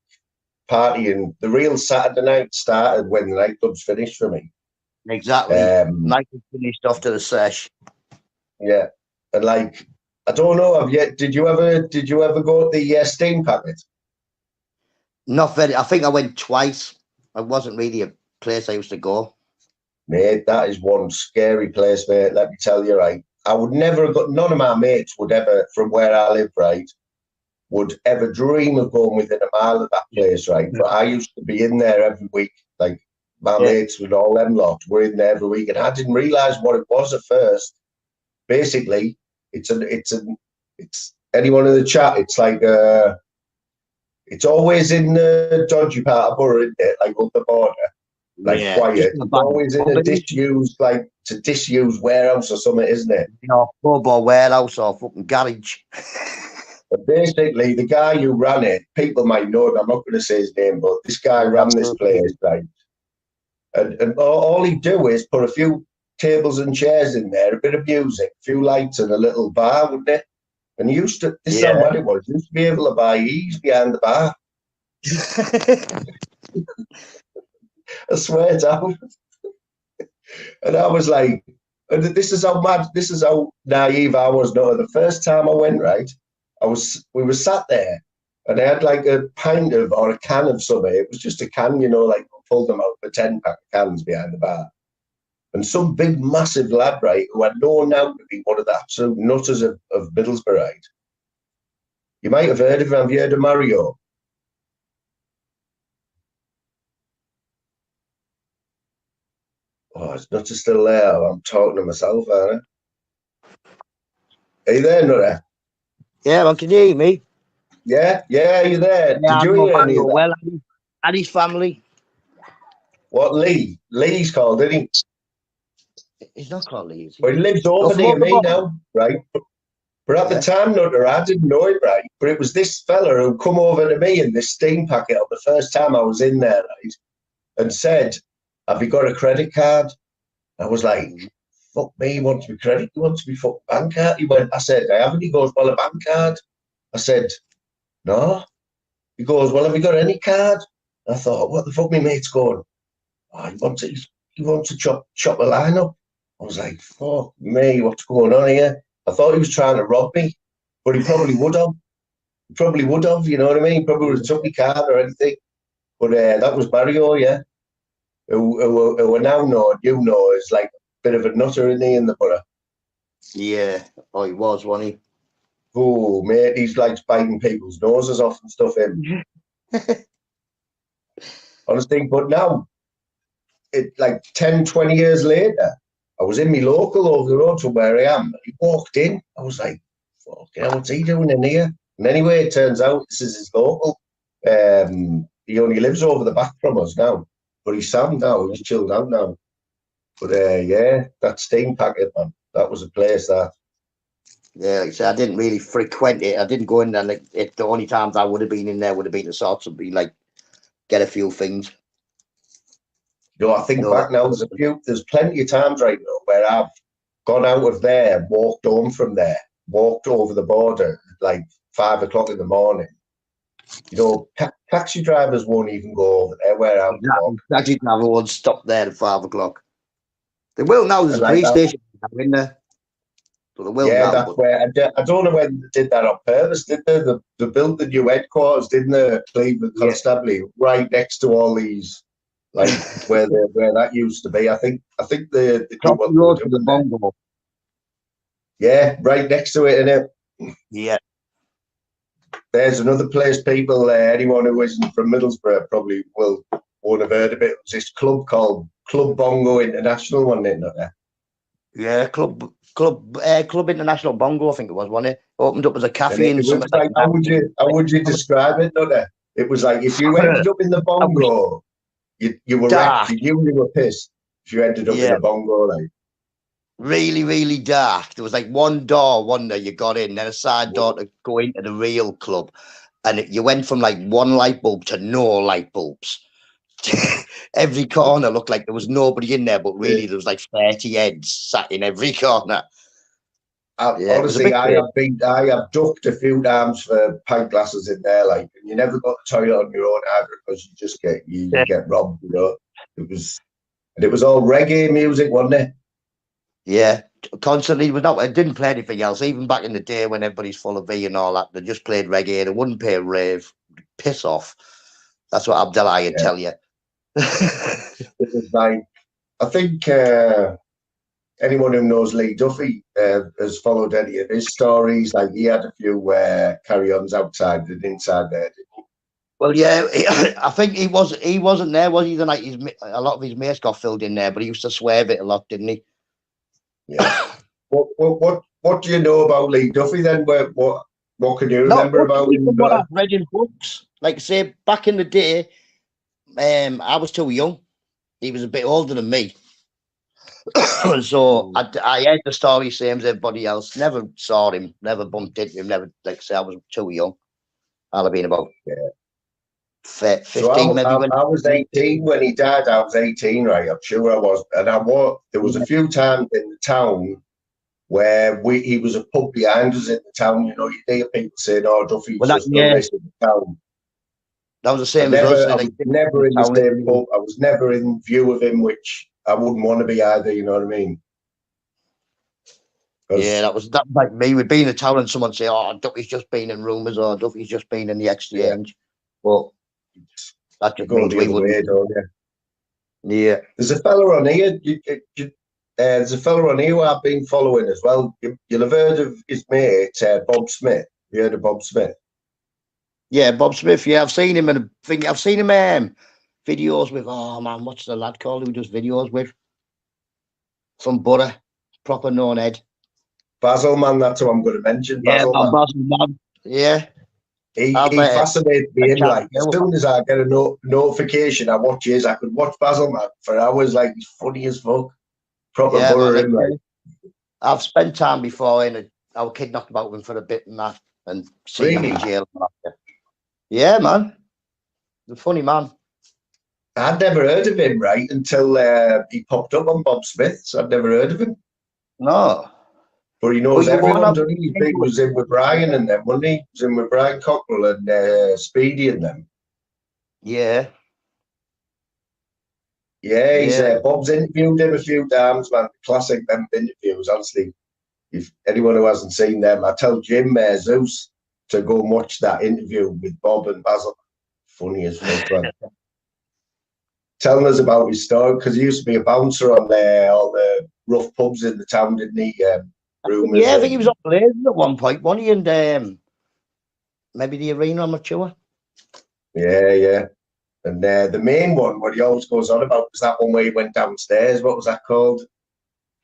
partying. The real Saturday night started when the nightclubs finished for me. Exactly. Night finished off to the sesh. Yeah, and like I don't know. Did you ever go to the Steam Packet? Not very. I think I went twice. It wasn't really a place I used to go. Mate, that is one scary place, mate. Let me tell you, right. I would never have got. None of my mates would ever, from where I live, right, would ever dream of going within a mile of that place, right. But I used to be in there every week, like. My mates with all them lot were in there every week, and I didn't realise what it was at first. Basically, it's anyone in the chat. It's like it's always in the dodgy part of Borough, isn't it? Like on the border, like quiet. It's always in a disused, like to disused warehouse or something, isn't it? You know, pub or warehouse or fucking garage. But basically, the guy who ran it, people might know him. I'm not going to say his name, but this guy ran this place, right? And all he'd do is put a few tables and chairs in there, a bit of music, a few lights, and a little bar, wouldn't it? And he used to, this is how bad it was, he used to be able to buy ease behind the bar. I swear down. And I was like, and this is how naive I was. No, the first time I went, right, we were sat there, and I had like a pint of, or a can of something. It was just a can, you know, like pulled them out for 10-pack cans behind the bar. And some big, massive lad, right, who had known now to be one of the absolute nutters of Middlesbrough, right? You might have heard of him. Have you heard of Mario? Oh, his nutter still there. I'm talking to myself, aren't I? Are you there, Nutter? Yeah, well, can you hear me? Yeah, you there? Yeah, did you hear any of that? Well, and his family. What, Lee? Lee's called, isn't he? He's not called Lee. Well, he lives over near me now, right? But at the time, Nutter, I didn't know him, right? But it was this fella who come over to me in this Steam Packet on the first time I was in there, right? And said, "Have you got a credit card?" I was like, "Fuck me, he wants me credit, he wants me fucking bank card." He went, I said, "I haven't." He goes, "Well, a bank card." I said, "No." He goes, "Well, have you got any card?" I thought, what the fuck, my mate's going? Oh, he wants to chop a line up. I was like, fuck me, what's going on here? I thought he was trying to rob me, but he probably would have. You know what I mean? He probably would have took my card or anything. But that was Mario, yeah. Who I now know, you know, is like a bit of a nutter in the borough. Yeah. Oh, he was, wasn't he? Oh, mate, he's like biting people's noses off and stuff. Him, honestly. But now, like 10, 20 years later, I was in my local over the road from where I am. He walked in. I was like, "Fuck, what's he doing in here?" And anyway, it turns out this is his local. He only lives over the back from us now, but he's sound now. He's chilled out now. But yeah, that steam packet, man, that was a place that. Yeah, like I said, I didn't really frequent it. I didn't go in there. Like, the only times I would have been in there would have been to sort of be like get a few things. You know, I think back now, there's plenty of times right now where I've gone out of there, walked home from there, walked over the border like 5 o'clock in the morning. You know, taxi drivers won't even go over there where I'm walking. Taxi driver won't stop there at 5 o'clock. They will now. There's a police station in there. So they will now, that's where I don't know when they did that on purpose, did they? They built the new headquarters, didn't they? Cleveland Constabulary, right next to all these, like where that used to be. I think the road to the bungalow. Yeah, right next to it, innit? Yeah. There's another place people, anyone who isn't from Middlesbrough probably won't have heard of it. It's this club called Club Bongo International, wasn't it? Not there? Yeah, Club International Bongo, I think it was, wasn't it? Opened up as a cafe and something like how would you describe it, not there? It was like if you ended up in the bongo, you were wrecked. You knew you were pissed if you ended up in the bongo, like. Really, really dark. There was like one door, one that you got in, then a side door to go into the real club. And you went from like one light bulb to no light bulbs. Every corner looked like there was nobody in there, but really there was like 30 heads sat in every corner. Honestly, I have ducked a few times for pint glasses in there, like, and you never got the toilet on your own either because you just get robbed, you know. It was all reggae music, wasn't it? Yeah, constantly. It didn't play anything else. Even back in the day when everybody's full of V and all that, they just played reggae. They wouldn't play rave. Piss off. That's what Abdullah would tell you. It was like, I think anyone who knows Lee Duffy has followed any of his stories. Like, he had a few carry-ons outside and inside there, didn't he? Well, yeah, I think he wasn't there, was he? The night a lot of his mates got filled in there, but he used to swear a bit a lot, didn't he? Yeah. What do you know about Lee Duffy then? What can you remember about him? What I've read in books, like I say, back in the day, I was too young. He was a bit older than me, so I heard the story same as everybody else. Never saw him, never bumped into him. Never, like I say, I was too young. I'll have been about 15, so maybe. I was 18 when he died. I was 18, right? I'm sure I was. And there was a few times in the town where he was a pub behind us in the town. You know, you hear people saying, "Oh, Duffy's just done this in the town." That was the same as us. I was never in the same pub. I was never in view of him, which I wouldn't want to be either. You know what I mean? Yeah, that was like me. We'd be in the town and someone say, "Oh, Duffy's just been in rumours," or "Duffy's just been in the exchange." But that just means we wouldn't. Yeah. There's a fella on here. There's a fella on here who I've been following as well. You'll have heard of his mate, Bob Smith. You heard of Bob Smith? Yeah, Bob Smith. Yeah, I've seen him, and I've seen him videos with. Oh man, what's the lad called who does videos with? From Butter, proper known head. Basil, man, that's who I'm going to mention. Basil, man. Yeah. He fascinates me. Like, as soon as I get a notification, I watch his. I could watch Basil, man, for hours. Like, he's funny as fuck. Proper butter him, like. I've spent time before in I was kidnapped about him for a bit and that, and seen him in jail. Yeah, man. The funny man. I'd never heard of him, right, until he popped up on Bob Smith's. I'd never heard of him. No. But he knows everyone, doesn't he? He was in with Brian and them, wasn't he? He was in with Brian Cockrell and Speedy and them. Yeah. Yeah, he's Bob's interviewed him a few times, man. Classic them interviews, honestly. If anyone who hasn't seen them, I tell Jim Zeus to go and watch that interview with Bob and Basil. Funny as fuck, man. Telling us about his story, because he used to be a bouncer on all the rough pubs in the town, didn't he? rumours. Yeah, I think he was on Blazers at one point, wasn't he? And maybe the arena, I'm not sure. Yeah. And the main one, what he always goes on about, was that one where he went downstairs. What was that called?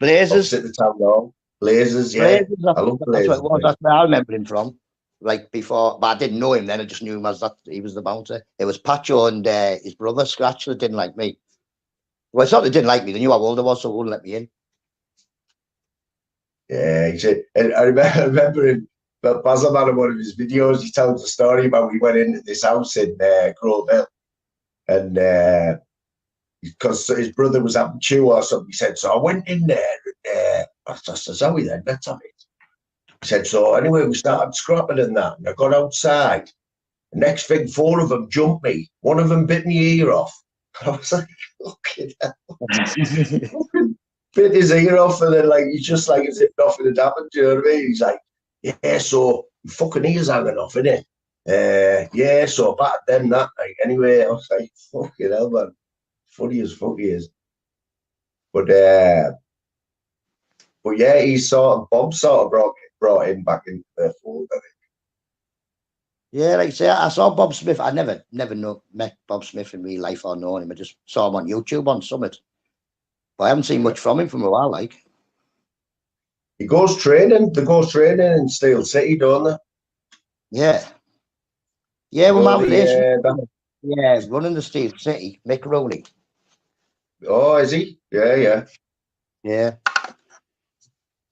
Blazers. Opposite the town hall. Blazers, yeah. Blazers, I love that's Blazers. what it was. That's where I remember him from. Like before, but I didn't know him then. I just knew him as that. He was the bouncer. It was Pacho and his brother Scratch that didn't like me. Well, it's not they didn't like me. They knew how old I was, so they wouldn't let me in. Yeah, he said, and I remember him. But Basil had in one of his videos. He tells a story about we went into this house in Grove Hill, and because his brother was having chew or something, he said, so I went in there. And, I said, Zoe, then let's have it. He said, so anyway, we started scrapping and that, and I got outside. The next thing, 4 of them jumped me. One of them bit my ear off. I was like, fucking hell. Bit his ear off, and then like he's just like as if nothing had happened. Do you know what I mean? He's like, yeah, so your fucking ears hanging off, innit? Yeah, so back then that like anyway, I was like, fucking hell, man. Funny as fuck he is. But yeah, he's Bob sort of brought him back into the fold, I think. Yeah, like I say, I saw Bob Smith. I never met Bob Smith in real life or known him. I just saw him on YouTube on Summit. But I haven't seen much from him from a while, like. He goes training. They go training in Steel City, don't they? Yeah. Yeah, well, my relation. Yeah, running the Steel City, Mick Rooney. Oh, is he? Yeah. Yeah.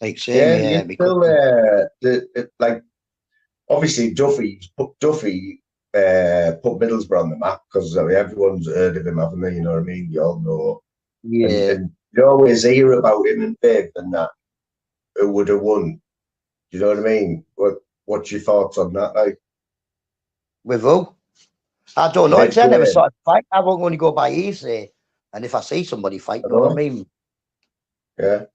Like saying, yeah. Still, like obviously Duffy put Middlesbrough on the map because everyone's heard of him, haven't they? You know what I mean? You all know. Yeah. And you always hear about him and Viv and that. Who would have won? Do you know what I mean? What's your thoughts on that? Like, with who? I don't know. I never saw a fight. I won't only go by easy. And if I see somebody fight, you know what I mean? Yeah.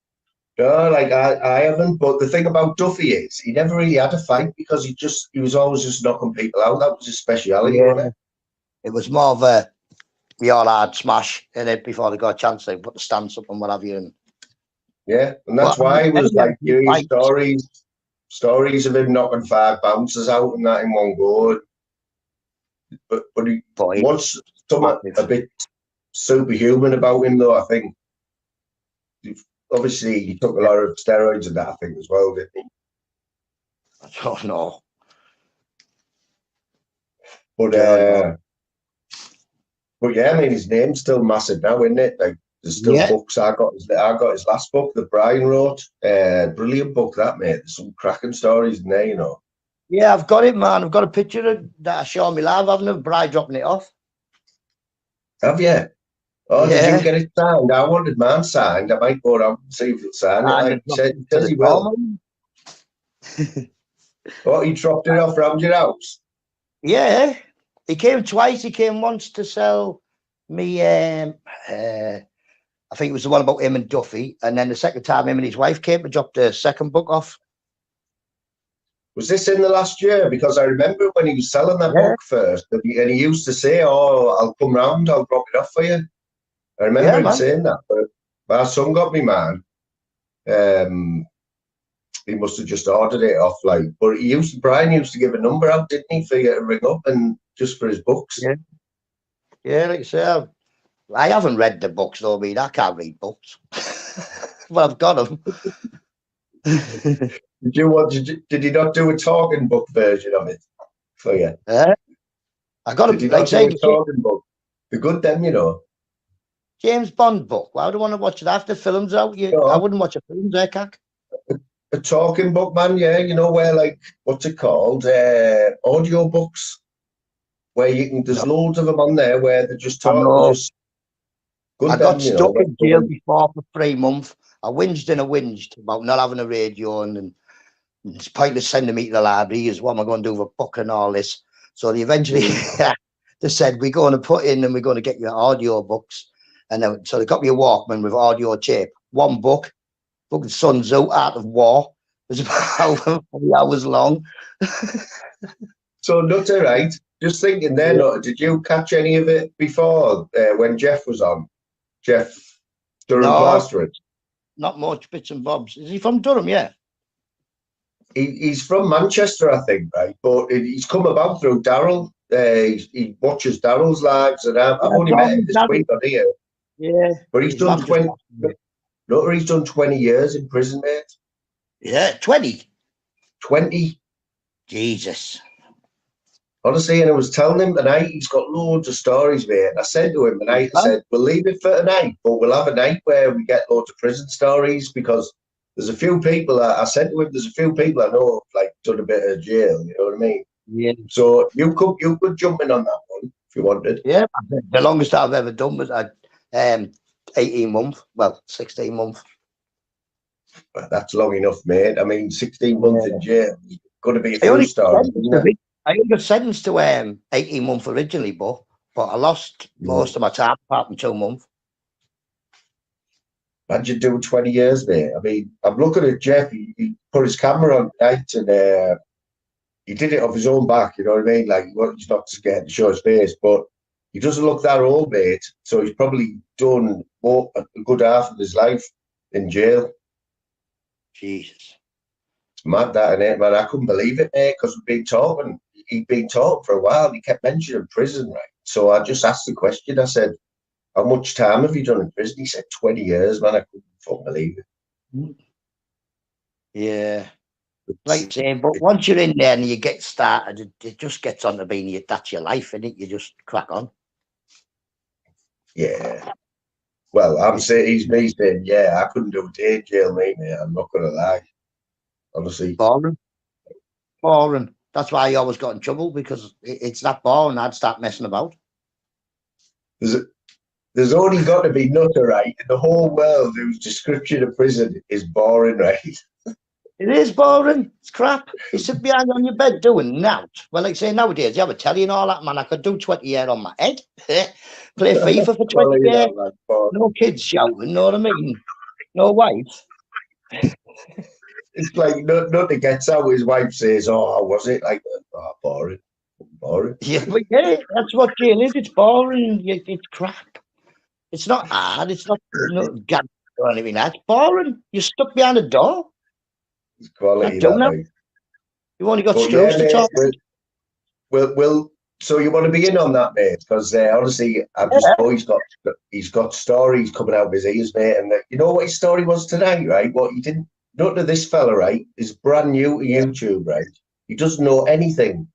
No, like I haven't. But the thing about Duffy is he never really had a fight because he was always just knocking people out. That was his speciality, wasn't it? It was more of a all hard smash in it before they got a chance to put the stance up and what have you. And yeah, and that's why it was like you hear stories of him knocking 5 bouncers out and that in one go. But he was something a bit superhuman about him, though. I think obviously he took a lot of steroids and that, I think, as well, didn't he? I don't know. But yeah, I mean his name's still massive now, isn't it? Like there's still books. I got his last book that Brian wrote. Brilliant book, that, mate. There's some cracking stories in there, you know. Yeah, I've got it, man. I've got a picture of that I show me live, haven't I? Brian dropping it off. Have you? Oh, did you get it signed? I wanted mine signed. I might go around and see if he'll sign it. Like he says he will. Oh, he dropped it off around your house? Yeah. He came twice. He came once to sell me, I think it was the one about him and Duffy. And then the second time him and his wife came to drop the second book off. Was this in the last year? Because I remember when he was selling that book first, and he used to say, oh, I'll come round, I'll drop it off for you. I remember him saying that, but my son got me, man. He must have just ordered it off, like. But Brian used to give a number out, didn't he, for you to ring up and just for his books? Yeah, like I say, I haven't read the books though. I mean, I can't read books, but I've got them. Did he not do a talking book version of it for you? I got Did he not do a talking book? They're good, then, you know. James Bond book. Why would I want to watch it after films out? I wouldn't watch a film there, Cac. A talking book, man. Yeah, you know where, like, what's it called? Audio books, where you can. There's loads of them on there where they're just talking. I got stuck in jail before for 3 months. I whinged about not having a radio, and it's pointless sending me to the library. Is what am I going to do with a book and all this? So they eventually they said, we're going to put in and we're going to get you audio books. And then, so they got me a Walkman with audio tape. One book, fucking Sun Tzu, Art of War. It was about 3 hours long. So nutter, right? Just thinking there, Nutter, did you catch any of it before when Jeff was on? Jeff Durham Plastering? Not much, bits and bobs. Is he from Durham? Yeah. he's from Manchester, I think, right? But he's come about through Daryl. He watches Daryl's lives, and I've only met him this week on here. Yeah. But he's done 20. No, he's done 20 years in prison, mate. Yeah, 20. 20. Jesus. Honestly, and I was telling him tonight, he's got loads of stories, mate. I said to him tonight, I said, we'll leave it for tonight, but we'll have a night where we get loads of prison stories, because there's a few people, I said to him, there's a few people I know have like done a bit of jail, you know what I mean? Yeah. So you could jump in on that one if you wanted. Yeah, the longest I've ever done was 18 months, well, 16 months. Well, that's long enough, mate. I mean, 16 months in jail, going to be a few stories, isn't it? I only got sentenced to 18 months originally, but I lost most of my time apart from 2 months. Imagine doing 20 years, mate. I mean, I'm looking at Jeff. He put his camera on tonight, and he did it off his own back. You know what I mean? Like, he's not scared to show his face, but he doesn't look that old, mate. So he's probably done a good half of his life in jail. Jesus. It's mad, that, innit, man? I couldn't believe it, mate, because we've been talking. He'd been talking for a while. He kept mentioning prison, right? So I just asked the question. I said, how much time have you done in prison? He said 20 years, man. I couldn't fucking believe it. Yeah. Like saying, but once you're in there and you get started, it just gets on to being that's your life, innit? You just crack on. Yeah. Well, I'm saying, he's me saying, yeah, I couldn't do a day in jail, mate. I'm not going to lie. Honestly. Boring. Boring. That's why I always got in trouble, because it's that boring. I'd start messing about. There's only got to be nothing, right, in the whole world whose description of prison is boring, right? It is boring. It's crap. You sit behind on your bed doing that. Well, like say nowadays, you have a telly and all that, man. I could do 20 years on my head. Play FIFA for 20 years. No kids shouting, know what I mean? No wife. It's like nothing gets out. His wife says, "Oh, how was it?" Like, oh, boring, boring. Yeah, but yeah, that's what jail is. It's boring. It's crap. It's not hard. It's not Gadgies or anything. That's boring. You're stuck behind a door. It's quality. That, you only got screws to talk. Well, so you want to be in on that, mate? Because honestly, he's got stories coming out of his ears, mate. And you know what his story was tonight, right? What he didn't. Not to this fella, right? Is brand new to YouTube, right? He doesn't know anything.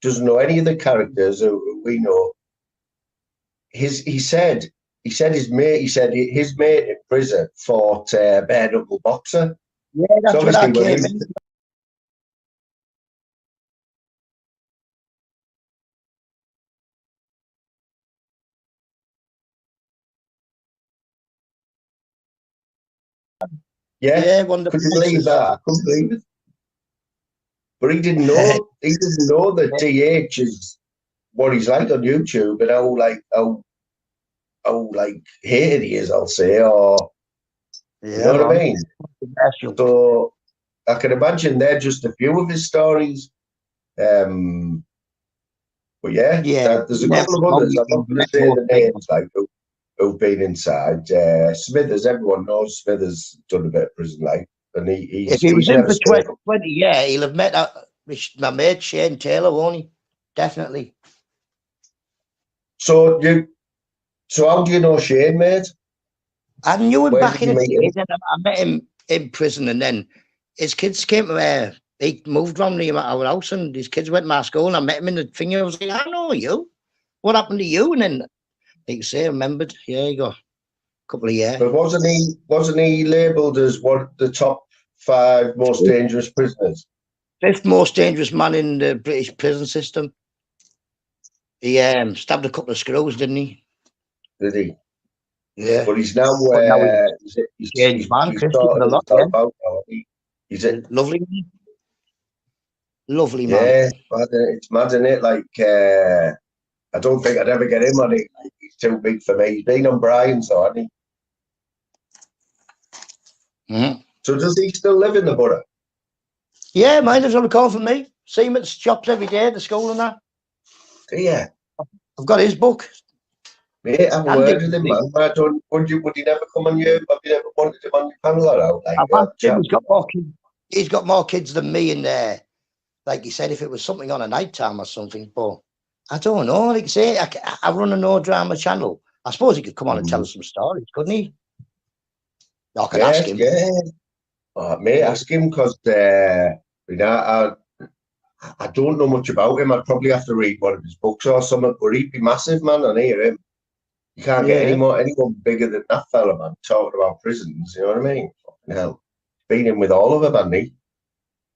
Doesn't know any of the characters who we know. He said his mate in prison fought a bare knuckle boxer. Yeah, that's so what I came in. Yeah, couldn't believe that. I couldn't believe it. But he didn't know. He didn't know that DH is what he's like on YouTube, and how hated he is. I'll say, or you know what I mean. So I can imagine they're just a few of his stories. But yeah, there's a couple of others. I'm not going to say the names like who've been inside. Smithers, everyone knows Smithers done a bit of prison life. And if he was in for 20, yeah, he'll have met my mate Shane Taylor, won't he? Definitely. So how do you know Shane, mate? I knew him back in the days, and I met him in prison, and then his kids came to where he moved around near our house, and his kids went to my school, and I met him in the thing. I was like, I know you. What happened to you? And then he say, remembered. Yeah, he got couple of years. But wasn't he labelled as one of the top 5 most dangerous prisoners? 5th most dangerous man in the British prison system. He stabbed a couple of screws, didn't he? Did he? Yeah. But he's now he's changed man. He's a lovely man. Lovely man. Yeah, it's mad, isn't it? Like I don't think I'd ever get him on it. He's too big for me. He's been on Brian's, though, hasn't he? Mm-hmm. So does he still live in the borough? Yeah, mine lives on the corner from me. See him at shops every day at the school and that. Yeah. I've got his book. Mate, I've heard of him, man. I don't. Would he never come on you? Have you ever wanted him on your panel or out? Like, I've asked him. He's got more kids. he's got more kids than me in there. Like you said, if it was something on a night time or something, but I don't know. Like you say, I run a no drama channel. I suppose he could come on and tell us some stories, couldn't he? I could ask him. Yeah. Mate, ask him because you know, I don't know much about him. I'd probably have to read one of his books or something, but he'd be massive, man. I hear him. You can't get anyone bigger than that fella, man. Talking about prisons, you know what I mean? Fucking hell. Been in with all of them, hasn't he?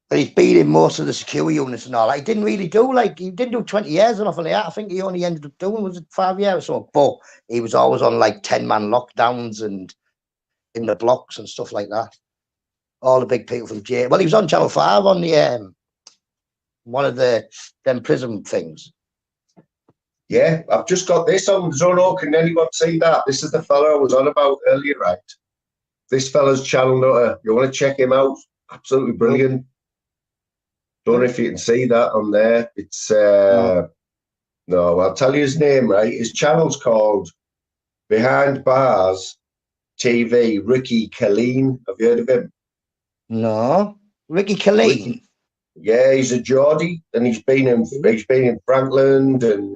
But he's been in most of the security units and all. He didn't really do he didn't do 20 years or nothing like that. I think he only ended up doing, was it 5 years or so? But he was always on like 10-man lockdowns and in the blocks and stuff like that. All the big people from jail. Well, he was on Channel 5 on the one of them prison things. Yeah, I've just got this on Zono. Can anyone see that? This is the fella I was on about earlier, right? This fella's channel nutter. You want to check him out? Absolutely brilliant. Don't know if you can see that on there. It's no, I'll tell you his name, right? His channel's called Behind Bars TV. Ricky Colleen. Have you heard of him? No, Ricky Colleen. Yeah, he's a Geordie, and he's been in Franklin, and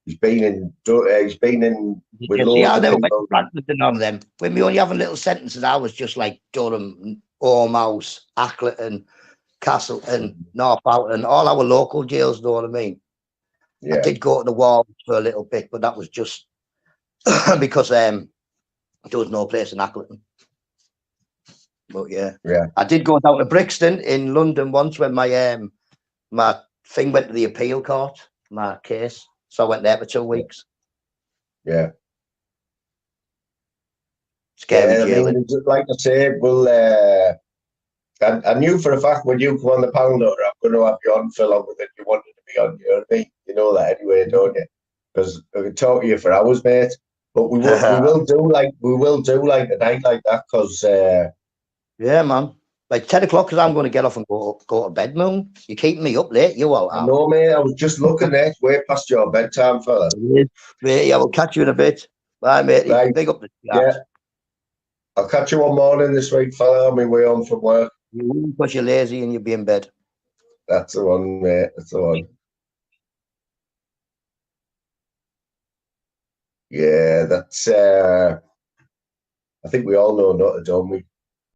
he's been in with loads I of never people. went to Franklin on them. When we only having little sentences, I was just like Durham, Ormhouse, Ackleton, Castleton, Northampton, all our local jails. Know what I mean? Yeah. I did go to the wall for a little bit, but that was just because there was no place in Ackleton. But yeah, I did go down to Brixton in London once when my my thing went to the appeal court, my case. So I went there for 2 weeks. Yeah. Scary jail. I mean, like I say, I knew for a fact when you come on the panel, I'm going to have you on for longer than you wanted to be on. You know what I mean? You know that anyway, don't you? Because I can talk to you for hours, mate. But we will do like a night like that because. Yeah, man. Like 10 o'clock, because I'm going to get off and go to bed, Moon. You're keeping me up late. You all are. No, mate. I was just looking there, way past your bedtime, fella. Yeah, we'll catch you in a bit. Bye, mate. Right. Big up the chat. Yeah. I'll catch you one morning this week, fella, on my way home from work. Because you're lazy and you'll be in bed. That's the one, mate. That's the one. Yeah, that's. I think we all know not to do.